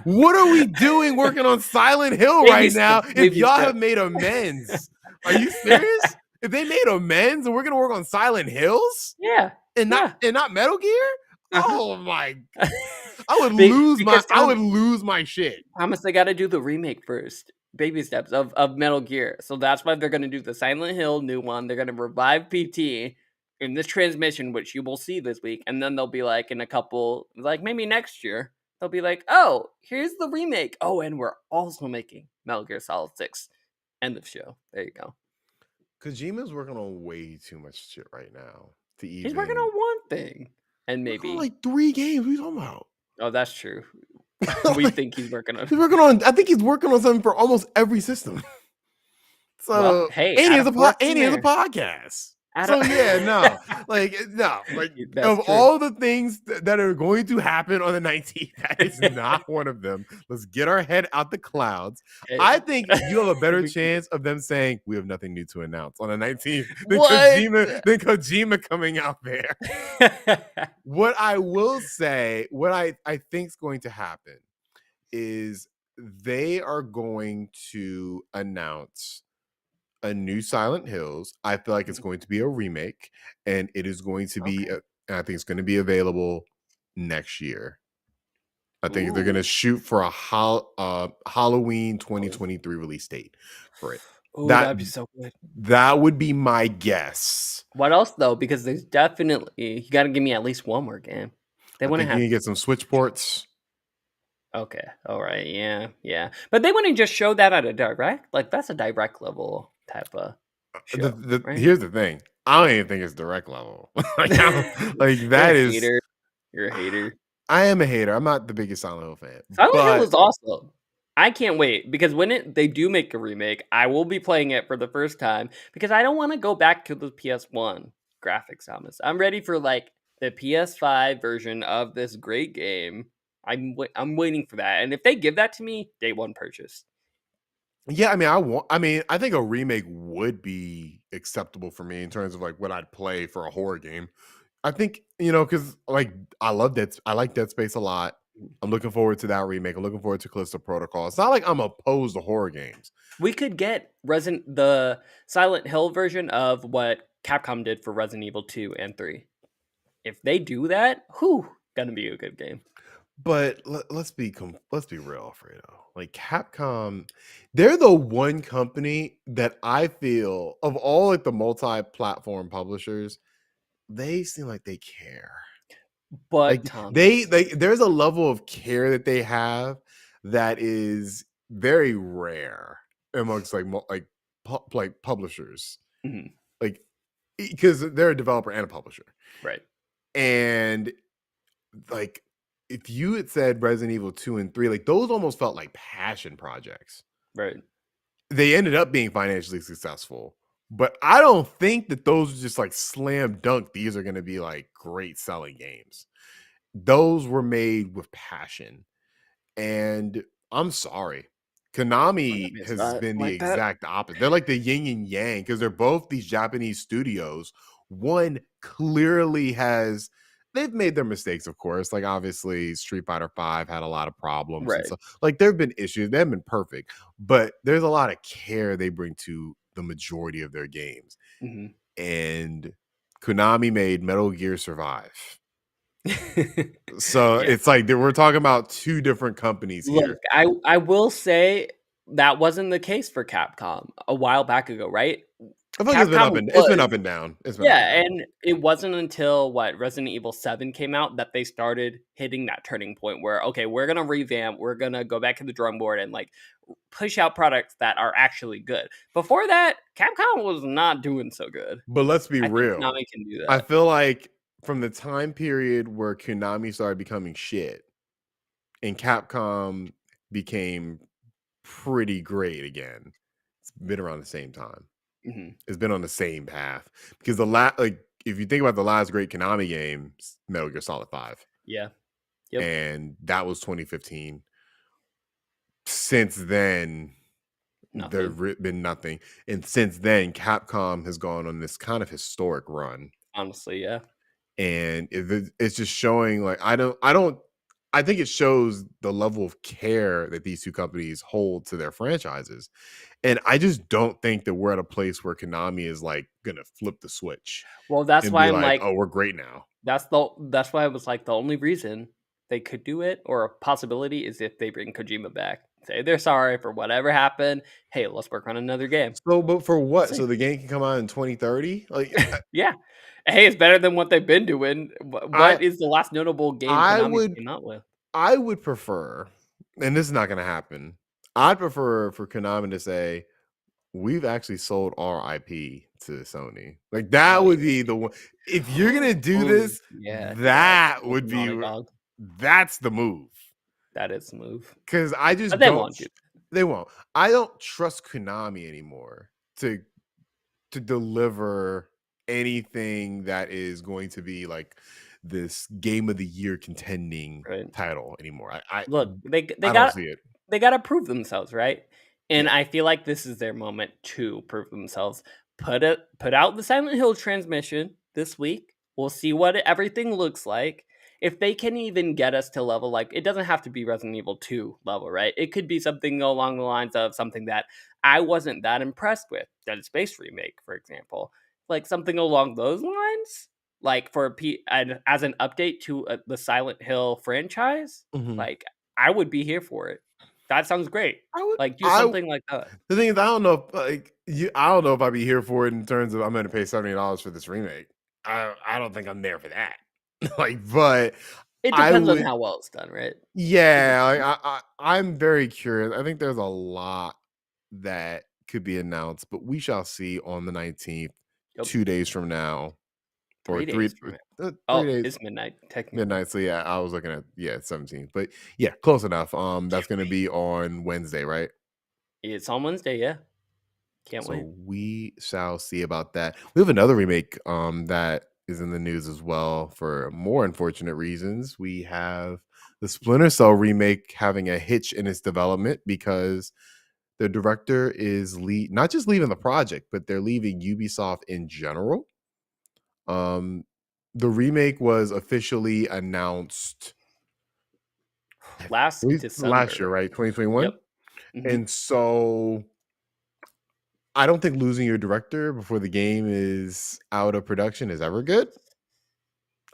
S1: What are we doing working on Silent Hill right now if y'all have made amends? Are you serious? If they made amends and we're going to work on Silent Hills?
S2: Yeah.
S1: And not Metal Gear? Oh my God. I would lose my shit.
S2: Thomas, they got to do the remake first. Baby steps of Metal Gear. So that's why they're going to do the Silent Hill new one. They're going to revive PT in this transmission, which you will see this week. And then they'll be like in a couple, like maybe next year, they'll be like, oh, here's the remake. Oh, and we're also making Metal Gear Solid 6. End of show. There you go.
S1: Kojima's working on way too much shit right now.
S2: He's working on one thing. And maybe
S1: like 3 games. What are you talking about?
S2: Oh, that's true. We think he's working on.
S1: I think he's working on something for almost every system. So,
S2: hey,
S1: and he has a podcast. So yeah, no, like
S2: That's
S1: of
S2: true.
S1: all the things that are going to happen on the 19th, that is not one of them. Let's get our head out the clouds. I
S2: Hey.
S1: think you have a better chance of them saying we have nothing new to announce on the 19th than
S2: What?
S1: Kojima coming out there. What I will say, what I think is going to happen is they are going to announce a new Silent Hills. I feel like it's going to be a remake, and it is going to be,
S2: Okay.
S1: and I think it's going to be available next year. I think they're going
S2: Ooh.
S1: to shoot for a Halloween
S2: Oh,
S1: 2023 release date for it.
S2: ooh,
S1: That
S2: that'd be so good.
S1: that would be my guess.
S2: What else though? Because there's definitely you got to give me at least one more game. They
S1: I
S2: want to
S1: think you
S2: have
S1: can get some Switch ports.
S2: okay, all right, yeah, yeah. But they wouldn't just show that at a direct. Like that's a direct level type of show, right?
S1: Here's the thing. I don't even think it's direct level. Like
S2: You're a
S1: that is.
S2: hater. You're a hater.
S1: I am a hater. I'm not the biggest Silent Hill fan,
S2: Silent Hill
S1: but
S2: is awesome. I can't wait because when they do make a remake, I will be playing it for the first time because I don't want to go back to the PS1 graphics on this. I'm ready for like the PS5 version of this great game. I'm waiting for that, and if they give that to me, day one purchase.
S1: yeah, I mean, I think a remake would be acceptable for me in terms of like what I'd play for a horror game. I think, because like I like Dead Space a lot. I'm looking forward to that remake. I'm looking forward to Callisto Protocol. It's not like I'm opposed to horror games.
S2: We could get the Silent Hill version of what Capcom did for Resident Evil 2 and 3. If they do that, whew, gonna be a good game.
S1: But let's be real, Alfredo. Like Capcom, they're the one company that I feel of all like the multi-platform publishers, they seem like they care.
S2: But
S1: Like they
S2: Thomas,
S1: like there's a level of care that they have that is very rare amongst like publishers.
S2: mhm,
S1: Like because they're a developer and a publisher.
S2: right,
S1: And like if you had said Resident Evil 2 and 3, like those almost felt like passion projects.
S2: right.
S1: They ended up being financially successful, but I don't think that those are just like slam dunk. These are going to be like great selling games. Those were made with passion. And I'm sorry. Konami
S2: It's
S1: has
S2: not
S1: been the
S2: like that.
S1: exact opposite. They're like the yin and yang because they're both these Japanese studios. One clearly has they've made their mistakes, of course. Like obviously Street Fighter 5 had a lot of problems and
S2: Right.
S1: stuff. Like there have been issues. They haven't been perfect, but there's a lot of care they bring to the majority of their games.
S2: Mhm.
S1: And Konami made Metal Gear Survive. So
S2: Yeah.
S1: it's like we're talking about two different companies
S2: Look,
S1: here.
S2: I will say that wasn't the case for Capcom a while back ago, right?
S1: I feel like
S2: Capcom
S1: it's been
S2: was
S1: up and down. It's been up and
S2: yeah,
S1: down.
S2: and it wasn't until what Resident Evil 7 came out that they started hitting that turning point where okay, we're gonna revamp, we're gonna go back to the drawing board and like push out products that are actually good. Before that, Capcom was not doing so good.
S1: But let's be
S2: I think
S1: real.
S2: Konami can do
S1: I
S2: that.
S1: feel like from the time period where Konami started becoming shit and Capcom became pretty great again, it's been around the same time.
S2: Mhm.
S1: It's been on the same path because like if you think about the last great Konami game, Metal Gear Solid 5,
S2: Yeah. Yep.
S1: and that was 2015. Since then,
S2: Nothing.
S1: been nothing. And since then, Capcom has gone on this kind of historic run.
S2: Honestly, yeah.
S1: And it's just showing like I think it shows the level of care that these two companies hold to their franchises. And I just don't think that we're at a place where Konami is like gonna flip the switch
S2: Well, that's
S1: and
S2: why
S1: be
S2: I'm
S1: like,
S2: like
S1: oh, we're great now.
S2: that's why I was like the only reason they could do it or a possibility is if they bring Kojima back. Say they're sorry for whatever happened. Hey, let's work on another game.
S1: So, but for
S2: We'll
S1: what?
S2: see.
S1: So the game can come out in 2030? Like
S2: Yeah. Hey, it's better than what they've been doing.
S1: I
S2: What is the last notable game
S1: I
S2: Konami
S1: would
S2: came out with?
S1: I would prefer, and this is not gonna happen. I'd prefer for Konami to say, we've actually sold our IP to Sony. Like that
S2: Oh
S1: would
S2: yeah.
S1: be the one. If you're gonna do
S2: Oh
S1: this,
S2: yeah, yeah.
S1: that
S2: With
S1: would be
S2: Naughty Dog.
S1: that's the move.
S2: That is the move.
S1: Because I
S2: But
S1: just
S2: they
S1: don't.
S2: won't do.
S1: They won't. I don't trust Konami anymore to deliver. anything that is going to be like this game of the year contending
S2: Right.
S1: title anymore. I
S2: Look,
S1: I don't see it.
S2: they got to prove themselves, right? And
S1: Yeah.
S2: I feel like this is their moment to prove themselves. Put out the Silent Hill transmission this week. We'll see what everything looks like. If they can even get us to level, like, it doesn't have to be Resident Evil 2 level, right? It could be something along the lines of something that I wasn't that impressed with. Dead Space Remake, for example. Like something along those lines. Like for as an update to the Silent Hill franchise,
S1: Mhm.
S2: like I would be here for it. That sounds great.
S1: I would
S2: Like do
S1: I
S2: something like that.
S1: The thing is, I don't know if I don't know if I'd be here for it in terms of I'm going to pay $70 for this remake. I don't think I'm there for that. Like, but
S2: It
S1: I
S2: depends on
S1: would.
S2: how well it's done, right? It
S1: Yeah, like
S2: depends.
S1: I'm very curious. I think there's a lot that could be announced, but we shall see on the 19th,
S2: Yep.
S1: 2 days from now, or
S2: 3 days from it.
S1: 3
S2: Oh,
S1: days
S2: it's midnight technically.
S1: midnight. So yeah, I was looking at 17th, but yeah, close enough. That's going to be on Wednesday, right?
S2: It's on Wednesday, yeah. Can't wait.
S1: So we shall see about that. We have another remake that is in the news as well for more unfortunate reasons. We have the Splinter Cell remake having a hitch in its development because the director is not just leaving the project, but they're leaving Ubisoft in general. Um the remake was officially announced
S2: Last
S1: last year,
S2: December.
S1: right? 2021.
S2: Yep. Hmm.
S1: And so I don't think losing your director before the game is out of production is ever good.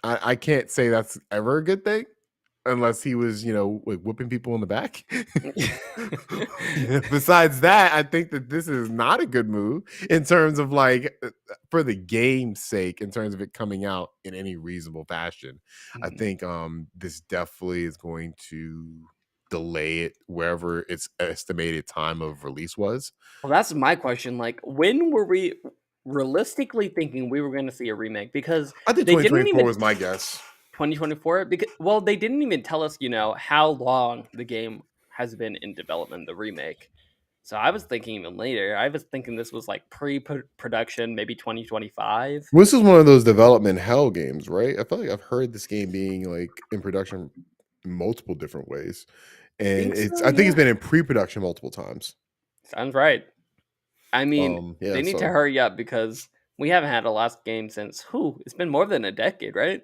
S1: I can't say that's ever a good thing unless he was, like whipping people in the back. Yeah, besides that, I think that this is not a good move in terms of like for the game's sake, in terms of it coming out in any reasonable fashion. I
S2: Mhm.
S1: think this definitely is going to delay it wherever its estimated time of release was.
S2: Well, that's my question. Like, when were we realistically thinking we were going to see a remake? Because
S1: I think
S2: they didn't
S1: 2024
S2: even
S1: was my guess.
S2: 2024. Because well, they didn't even tell us, how long the game has been in development, the remake. So I was thinking even later. I was thinking this was like pre-production, maybe 2025.
S1: This is one of those development hell games, right? I feel like I've heard this game being like in production multiple different ways. And
S2: Think so?
S1: I think it's
S2: Yeah,
S1: been in pre-production multiple times.
S2: sounds right. I mean,
S1: Yeah,
S2: they need to
S1: so
S2: hurry up because we haven't had a last game since it's been more than a decade, right?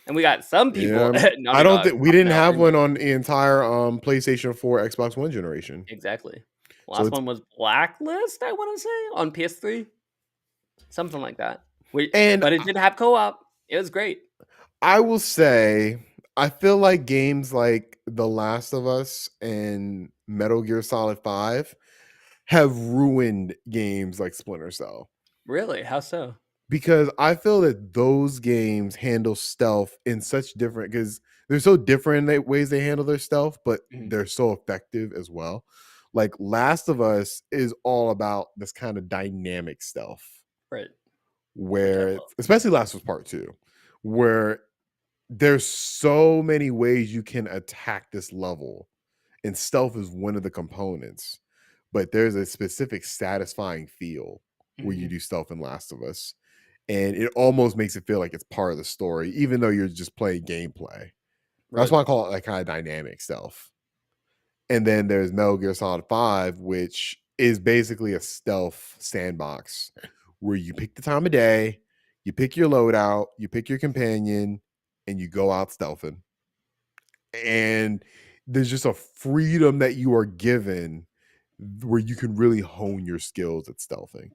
S2: And we got some people
S1: yeah. I
S2: nutting
S1: don't
S2: on
S1: think we
S2: pumping
S1: didn't
S2: out
S1: have one
S2: remakes.
S1: on the entire PlayStation 4, Xbox One generation.
S2: Exactly.
S1: So
S2: Last
S1: it's
S2: one was Blacklist, I want to say, on PS3, something like that.
S1: and
S2: But it did have co-op. It was great.
S1: I will say I feel like games like The Last of Us and Metal Gear Solid 5 have ruined games like Splinter Cell.
S2: Really? How so?
S1: Because I feel that those games handle stealth in such different because they're so different in the ways they handle their stealth, but
S2: Mhm.
S1: they're so effective as well. Like Last of Us is all about this kind of dynamic stealth,
S2: Right. Which I
S1: where
S2: love.
S1: especially Last of Us Part 2, where there's so many ways you can attack this level, and stealth is one of the components. But there's a specific satisfying feel where you
S2: Mhm.
S1: do stealth in Last of Us, and it almost makes it feel like it's part of the story, even though you're just playing gameplay. That's
S2: Right.
S1: why I call it like kind of dynamic stealth. And then there's Metal Gear Solid 5, which is basically a stealth sandbox where you pick the time of day, you pick your loadout, you pick your companion, and you go out stealthing. And there's just a freedom that you are given where you can really hone your skills at stealthing.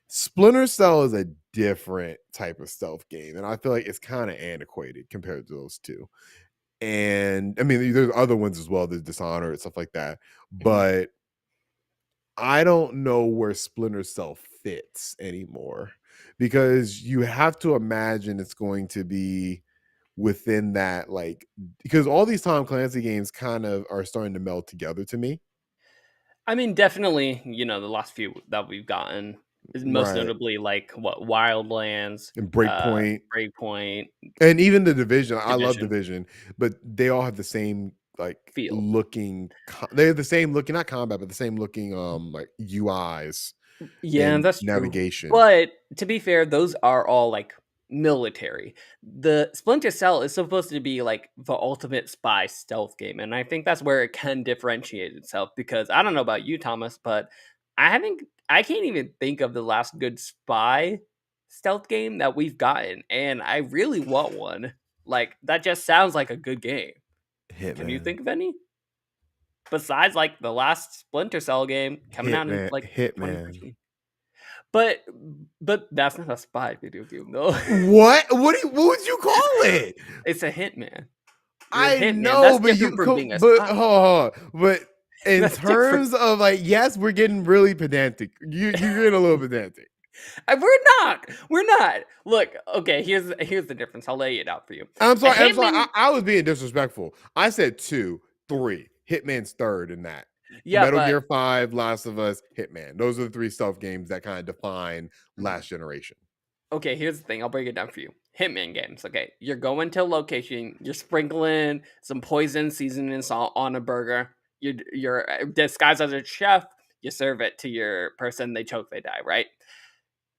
S1: Splinter Cell is a different type of stealth game, and I feel like it's kind of antiquated compared to those two. And I mean, there's other ones as well, there's Dishonored and stuff like that,
S2: Mhm.
S1: but I don't know where Splinter Cell fits anymore because you have to imagine it's going to be within that, like, because all these Tom Clancy games kind of are starting to meld together to me.
S2: I mean, definitely, the last few that we've gotten is most
S1: Right.
S2: notably like what Wildlands,
S1: And Breakpoint
S2: Breakpoint,
S1: and even the Division. I love
S2: Division
S1: Division, but they all have the same like
S2: feel.
S1: looking they're the same looking, not combat, but the same looking like UIs.
S2: Yeah,
S1: and
S2: that's true.
S1: navigation.
S2: But to be fair, those are all like military. The Splinter Cell is supposed to be like the ultimate spy stealth game, and I think that's where it can differentiate itself. Because I don't know about you, Thomas, but I can't even think of the last good spy stealth game that we've gotten, and I really want one. Like that just sounds like a good game. Can you
S1: Hitman.
S2: think of any? Besides like the last Splinter Cell game coming out in like
S1: Hitman.
S2: 2013. But that's not a spy video game though.
S1: What would you call it?
S2: It's a hitman. You're a
S1: I
S2: hitman.
S1: know,
S2: That's
S1: but
S2: different from being a
S1: but
S2: spy.
S1: but in
S2: That's different.
S1: terms of like, yes, we're getting really pedantic. You're getting a little pedantic.
S2: We're not. We're not. Look, okay, here's the difference. I'll lay it out for you.
S1: I'm
S2: A
S1: sorry. I'm sorry.
S2: hitman,
S1: I was being disrespectful. I said 2, 3. Hitman's third in that.
S2: yeah,
S1: Metal
S2: but
S1: Gear 5, Last of Us, Hitman. Those are the 3 stealth games that kind of define last generation.
S2: okay, here's the thing. I'll break it down for you. Hitman games. Okay, you're going to a location. You're sprinkling some poison, seasoning salt on a burger. You're disguised as a chef. You serve it to your person. They choke. They die. Right.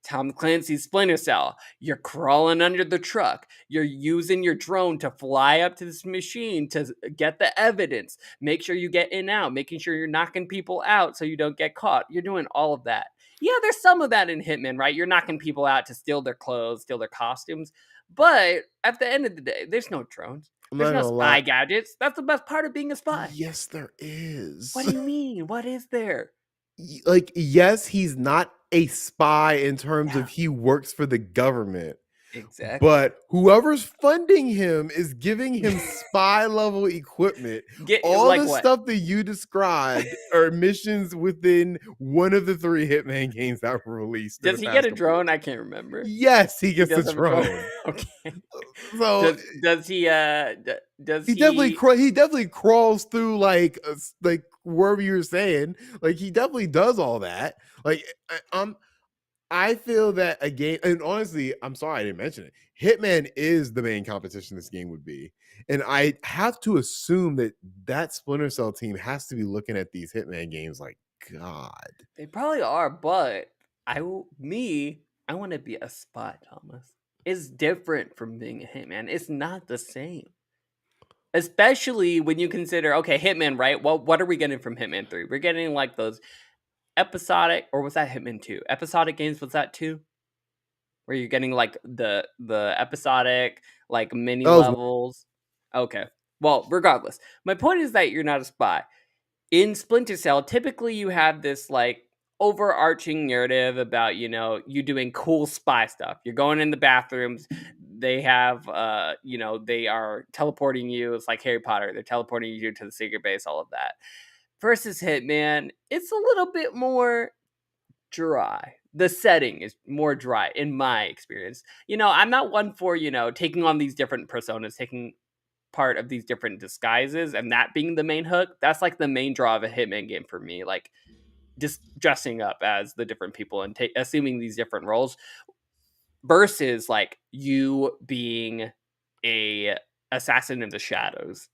S2: Tom Clancy's Splinter Cell. You're crawling under the truck. You're using your drone to fly up to this machine to get the evidence. Make sure you get in and out, making sure you're knocking people out so you don't get caught. You're doing all of that. Yeah, there's some of that in Hitman, right? You're knocking people out to steal their clothes, steal their costumes. But at the end of the day, there's no drones.
S1: I'm
S2: There's
S1: not
S2: no
S1: gonna lie.
S2: spy gadgets. That's the best part of being a spy.
S1: Yes, there is.
S2: What do you mean? What is there?
S1: Like, yes, he's not a spy in terms
S2: Yeah,
S1: of he works for the government.
S2: exactly.
S1: But whoever's funding him is giving him spy level equipment.
S2: Get
S1: All
S2: like
S1: the
S2: what?
S1: stuff that you described are missions within one of the 3 Hitman games that were released in
S2: Does
S1: the
S2: he get
S1: past
S2: a
S1: couple of
S2: drone?
S1: years.
S2: I can't remember.
S1: Yes, he
S2: He
S1: gets a
S2: does have a drone?
S1: drone.
S2: Okay.
S1: So
S2: Does he, does
S1: he
S2: he
S1: definitely crawls through like wherever you're saying. Like he definitely does all that. Like I feel that a game, and honestly, I'm sorry I didn't mention it. Hitman is the main competition this game would be, and I have to assume that that Splinter Cell team has to be looking at these Hitman games like, God.
S2: they probably are, but I wanna be a spy, Thomas. It's different from being a hitman. It's not the same. Especially when you consider, okay, Hitman, right? Well, what are we getting from Hitman 3? We're getting, like, those episodic, or was that Hitman 2? Episodic games, was that 2? Where you're getting, like, the episodic, like, mini
S1: That was
S2: levels? Okay. Well, regardless, my point is that you're not a spy. In Splinter Cell, typically you have this like overarching narrative about, you doing cool spy stuff. You're going in the bathrooms, they have they are teleporting you. It's like Harry Potter, they're teleporting you to the secret base, all of that. Versus Hitman, it's a little bit more dry. The setting is more dry in my experience. I'm not one for, taking on these different personas, taking part of these different disguises and that being the main hook. That's like the main draw of a Hitman game for me, like just dressing up as the different people and assuming these different roles versus like you being a assassin in the shadows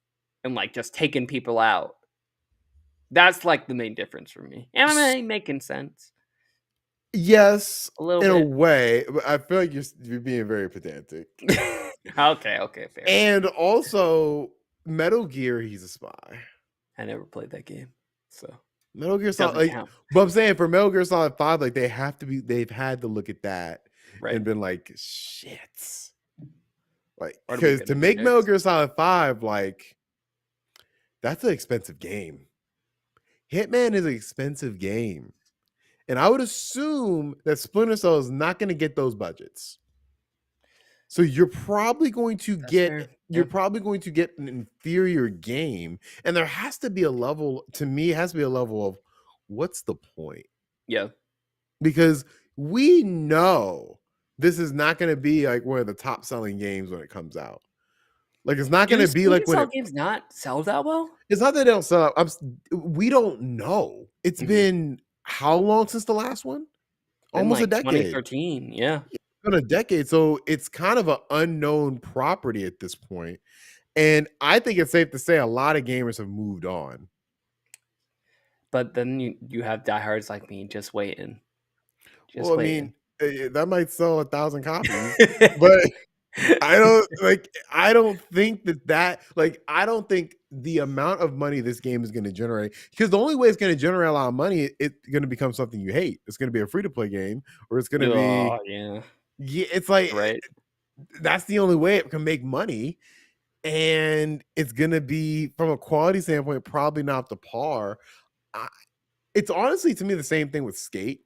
S2: and like just taking people out. That's like the main difference for me. Am I making sense?
S1: yes,
S2: A little
S1: in a
S2: bit.
S1: way, but I feel like you're being very pedantic.
S2: Okay, fair.
S1: And also, Metal Gear, he's a spy.
S2: I never played that game, so
S1: Metal Gear Solid,
S2: doesn't
S1: like,
S2: count.
S1: but I'm saying for Metal Gear Solid 5, like they've had to look at that
S2: Right.
S1: and been like, shit. Like,
S2: What are we
S1: because
S2: gonna
S1: to
S2: do
S1: make Metal
S2: next?
S1: Gear Solid 5, like, that's an expensive game. Hitman is an expensive game. And I would assume that Splinter Cell is not going to get those budgets. So you're probably going to
S2: That's fair. Yeah.
S1: an inferior game. And there has to be a level, to me, it has to be a level of what's the point?
S2: Yeah.
S1: Because we know this is not going to be like one of the top selling games when it comes out. Like it's not going
S2: Do
S1: to be like
S2: Splinter
S1: when
S2: Cell games not sell that well?
S1: it's not that they don't sell out. We don't know. It's
S2: Mhm.
S1: been how long since the last one?
S2: Been
S1: Almost a
S2: like
S1: decade.
S2: 2013, yeah.
S1: It's been a decade. So it's kind of an unknown property at this point. And I think it's safe to say a lot of gamers have moved on.
S2: But then you have diehards like me just waiting. Just
S1: I mean,
S2: waiting.
S1: that might sell 1,000 copies, but I don't think I don't think the amount of money this game is gonna generate, because the only way it's gonna generate a lot of money, it's gonna become something you hate. It's gonna be a free-to-play game, or it's gonna be
S2: Oh, yeah.
S1: it's like,
S2: Right.
S1: that's the only way it can make money, and it's gonna be, from a quality standpoint, probably not the par. I It's honestly, to me, the same thing with Skate,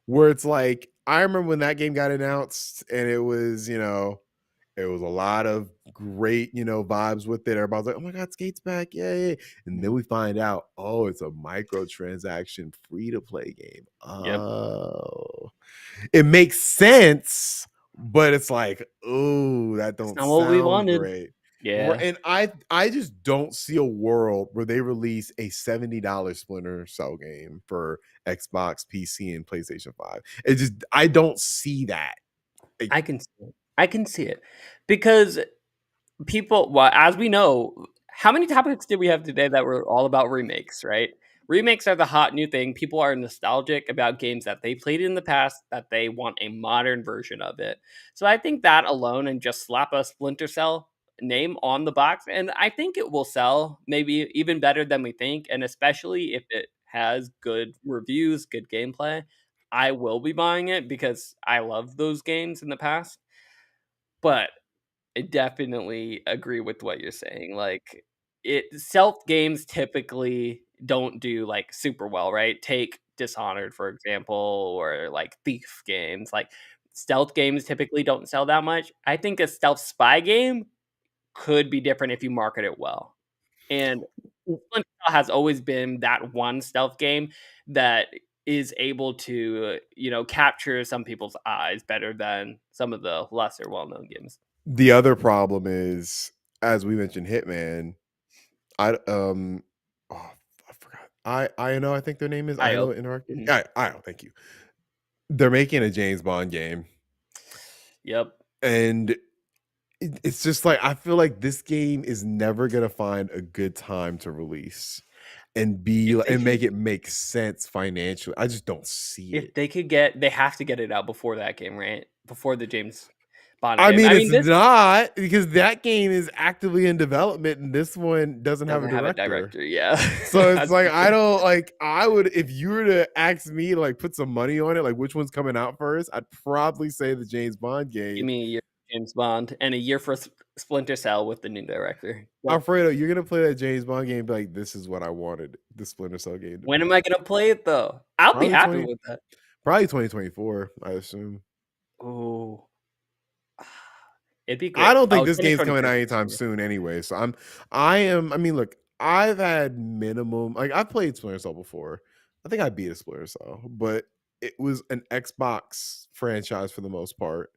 S1: where it's like, I remember when that game got announced, and it was, it was a lot of great, vibes with it. Everybody's like, "Oh my god, Skate's back, yay!" And then
S2: Mhm.
S1: we find out, oh, it's a microtransaction free to play game.
S2: Yep.
S1: Oh, it makes sense, but it's like, oh, that
S2: It's
S1: don't
S2: not what we
S1: sound
S2: wanted.
S1: great.
S2: Yeah.
S1: And I just don't see a world where they release a $70 Splinter Cell game for Xbox, PC, and PlayStation 5. I don't see that. Like,
S2: I can see it. I can see it. Because people, well, as we know, how many topics did we have today that were all about remakes, right? Remakes are the hot new thing. People are nostalgic about games that they played in the past that they want a modern version of it. So I think that alone, and just slap a Splinter Cell name on the box, and I think it will sell maybe even better than we think, and especially if it has good reviews, good gameplay, I will be buying it because I love those games in the past. But I definitely agree with what you're saying. Like, it stealth games typically don't do like super well, right? Take Dishonored for example, or like Thief games. Like, stealth games typically don't sell that much. I think a stealth spy game could be different if you market it well. And Splinter Cell has always been that one stealth game that is able to, capture some people's eyes better than some of the lesser well-known games.
S1: the other problem is, as we mentioned, Hitman. Oh, I forgot. I know. I think their name is I
S2: IO.
S1: know Interactive.
S2: Mhm.
S1: I know. Thank you. They're making a James Bond game,
S2: Yep.
S1: and it's just like, I feel like this game is never gonna find a good time to release and
S2: If they
S1: make
S2: could
S1: it make sense financially. I just don't see
S2: if
S1: it.
S2: they could get they have to get it out before that game, right? Before the James Bond
S1: I
S2: game.
S1: mean,
S2: I
S1: it's
S2: mean, this
S1: not, because that game is actively in development, and this one doesn't have a
S2: doesn't have a
S1: director.
S2: director, yeah.
S1: So it's
S2: That's
S1: like,
S2: the
S1: I
S2: thing.
S1: don't like. I would, if you were to ask me to like put some money on it, like which one's coming out first, I'd probably say the James Bond
S2: Give
S1: game.
S2: me a year for James Bond and a year for Splinter Cell with the new director. Yep.
S1: Alfredo, you're gonna play that James Bond game, be like, this is what I wanted the Splinter Cell game to
S2: When am
S1: be.
S2: I gonna play it though? I'll be
S1: Probably
S2: happy
S1: 20,
S2: with that.
S1: probably 2024, I assume.
S2: Oh, it'd be
S1: I
S2: great.
S1: don't think
S2: Oh,
S1: this game's coming
S2: 2024
S1: out
S2: for
S1: anytime
S2: sure.
S1: soon anyway. So I am. I mean, look, I've had minimum, like, I've played Splinter Cell before. I think I beat a Splinter Cell, but it was an Xbox franchise for the most part,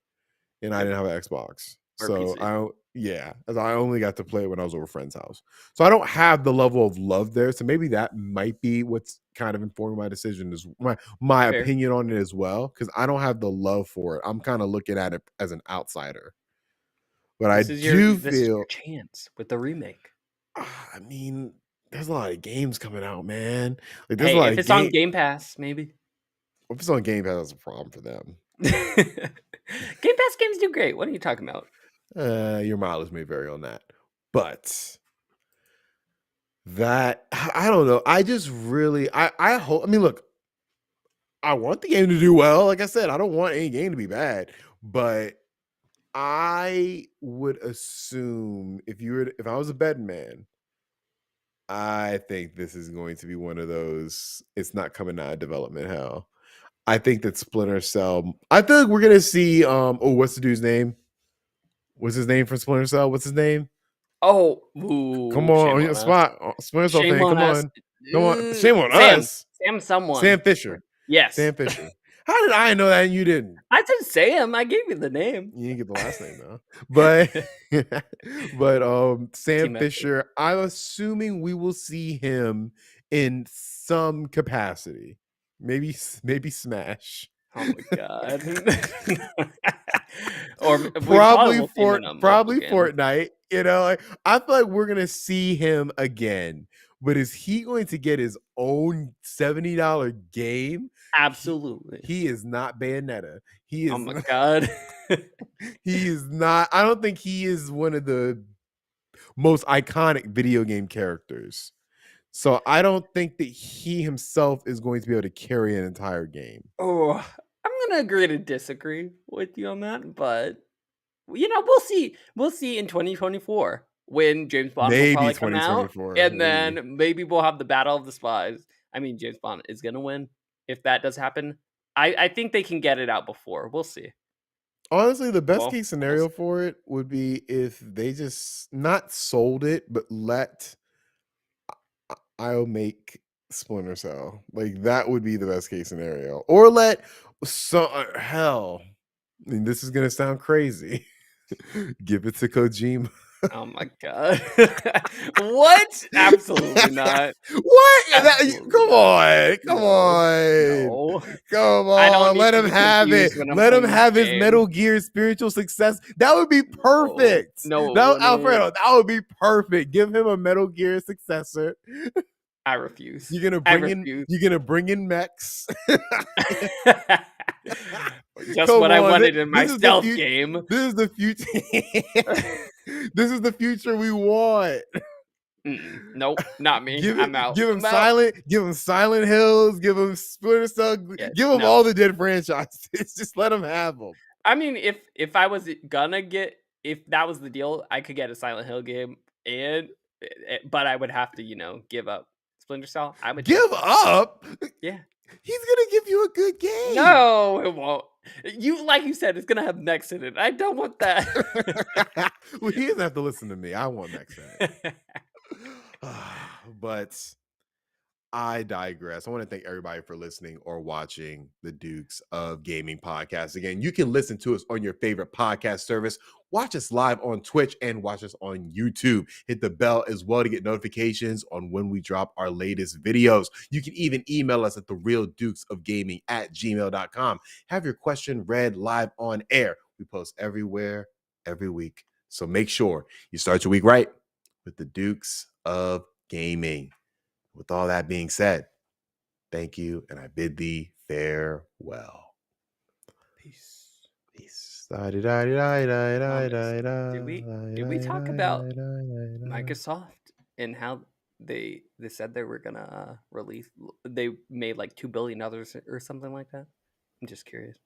S1: and I
S2: Yep,
S1: didn't have an Xbox.
S2: or
S1: So
S2: PC.
S1: yeah, as I only got to play it when I was over a friend's house. So I don't have the level of love there. So maybe that might be what's kind of informing my decision, is my
S2: Fair.
S1: opinion on it as well, because I don't have the love for it. I'm kind of looking at it as an outsider. But I do
S2: This is your
S1: feel,
S2: chance with the remake.
S1: I mean, there's a lot of games coming out, man. Like, there's a
S2: Hey,
S1: lot
S2: if
S1: of
S2: it's on
S1: game.
S2: Game Pass, maybe.
S1: If it's on Game Pass, that's a problem for them.
S2: Game Pass games do great. What are you talking about?
S1: Your mileage may vary on that, but that, I don't know. I just really, I hope. I mean, look, I want the game to do well. Like I said, I don't want any game to be bad, but I would assume, if I was a betting man, I think this is going to be one of those, it's not coming out of development hell. I think that Splinter Cell, I feel like we're gonna see, what's the dude's name? What's his name for Splinter Cell? What's his name?
S2: Oh,
S1: Come
S2: ooh,
S1: on,
S2: shame
S1: on your
S2: on us.
S1: spot. Splinter Cell
S2: Shame
S1: fan,
S2: on
S1: come
S2: us.
S1: on. Come on. Shame on
S2: Sam.
S1: us.
S2: Sam someone.
S1: Sam Fisher.
S2: Yes.
S1: Sam Fisher. How did I know that and you didn't?
S2: I said Sam. I gave you the name.
S1: You didn't get the last name though. But but Sam
S2: Team effort.
S1: Fisher, I'm assuming we will see him in some capacity. Maybe Smash.
S2: Oh my god. Or we probably will see him in a mobile
S1: Probably
S2: game.
S1: Fortnite. Like, I feel like we're gonna see him again. But is he going to get his own $70 game?
S2: Absolutely.
S1: He is not Bayonetta. He
S2: Oh
S1: is
S2: my god.
S1: he is not. I don't think he is one of the most iconic video game characters. So I don't think that he himself is going to be able to carry an entire game.
S2: Oh, I'm gonna agree to disagree with you on that, but we'll see. We'll see in 2024 when James Bond will
S1: Maybe
S2: probably come out,
S1: 2024.
S2: and
S1: Maybe.
S2: then maybe we'll have the Battle of the Spies. I mean, James Bond is gonna win if that does happen. I think they can get it out before. We'll see.
S1: Honestly, the best
S2: Well,
S1: case
S2: we'll
S1: scenario
S2: see.
S1: for it would be if they just not sold it, but let I'll make Splinter Cell. Like that would be the best case scenario. Or let hell. I mean, this is gonna sound crazy. Give it to Kojima.
S2: Oh my god. What? Absolutely not.
S1: What?
S2: Absolutely
S1: Come
S2: not.
S1: on. Come
S2: No.
S1: on.
S2: No.
S1: Come
S2: I don't
S1: on.
S2: need
S1: Let
S2: to
S1: him
S2: be
S1: have it.
S2: confused when I'm
S1: Let him
S2: playing this
S1: have his
S2: game.
S1: Metal Gear spiritual success. That would be
S2: No.
S1: perfect.
S2: No, it
S1: That
S2: wouldn't.
S1: Alfredo, that would be perfect. Give him a Metal Gear successor.
S2: I refuse.
S1: You're gonna
S2: I
S1: bring in
S2: refuse.
S1: mechs.
S2: Just
S1: Come
S2: what I
S1: on.
S2: wanted in my
S1: This is the
S2: stealth
S1: future.
S2: game.
S1: This is the future. This is the future we want.
S2: Nope, not me. I'm out.
S1: Give him
S2: I'm out.
S1: Silent Hills, give him Splinter Cell,
S2: Yeah,
S1: give him
S2: no.
S1: all the dead franchises. Just let him have them.
S2: I mean, if I was gonna get if that was the deal, I could get a Silent Hill game and but I would have to, give up Splinter Cell. I would take
S1: Give
S2: that.
S1: up.
S2: Yeah.
S1: He's gonna give you a good game.
S2: No, it won't. Like you said, it's gonna have Nex in it. I don't want that.
S1: Well, he doesn't have to listen to me. I want next in it. But I digress. I want to thank everybody for listening or watching the Dukes of Gaming podcast. Again, you can listen to us on your favorite podcast service. Watch us live on Twitch and watch us on YouTube. Hit the bell as well to get notifications on when we drop our latest videos. You can even email us at therealdukesofgaming@gmail.com. Have your question read live on air. We post everywhere, every week. So make sure you start your week right with the Dukes of Gaming. With all that being said, thank you, and I bid thee farewell.
S2: Peace.
S1: Peace.
S2: Thomas, did we talk about Microsoft and how they said they were gonna release? They made like $2 billion or something like that. I'm just curious.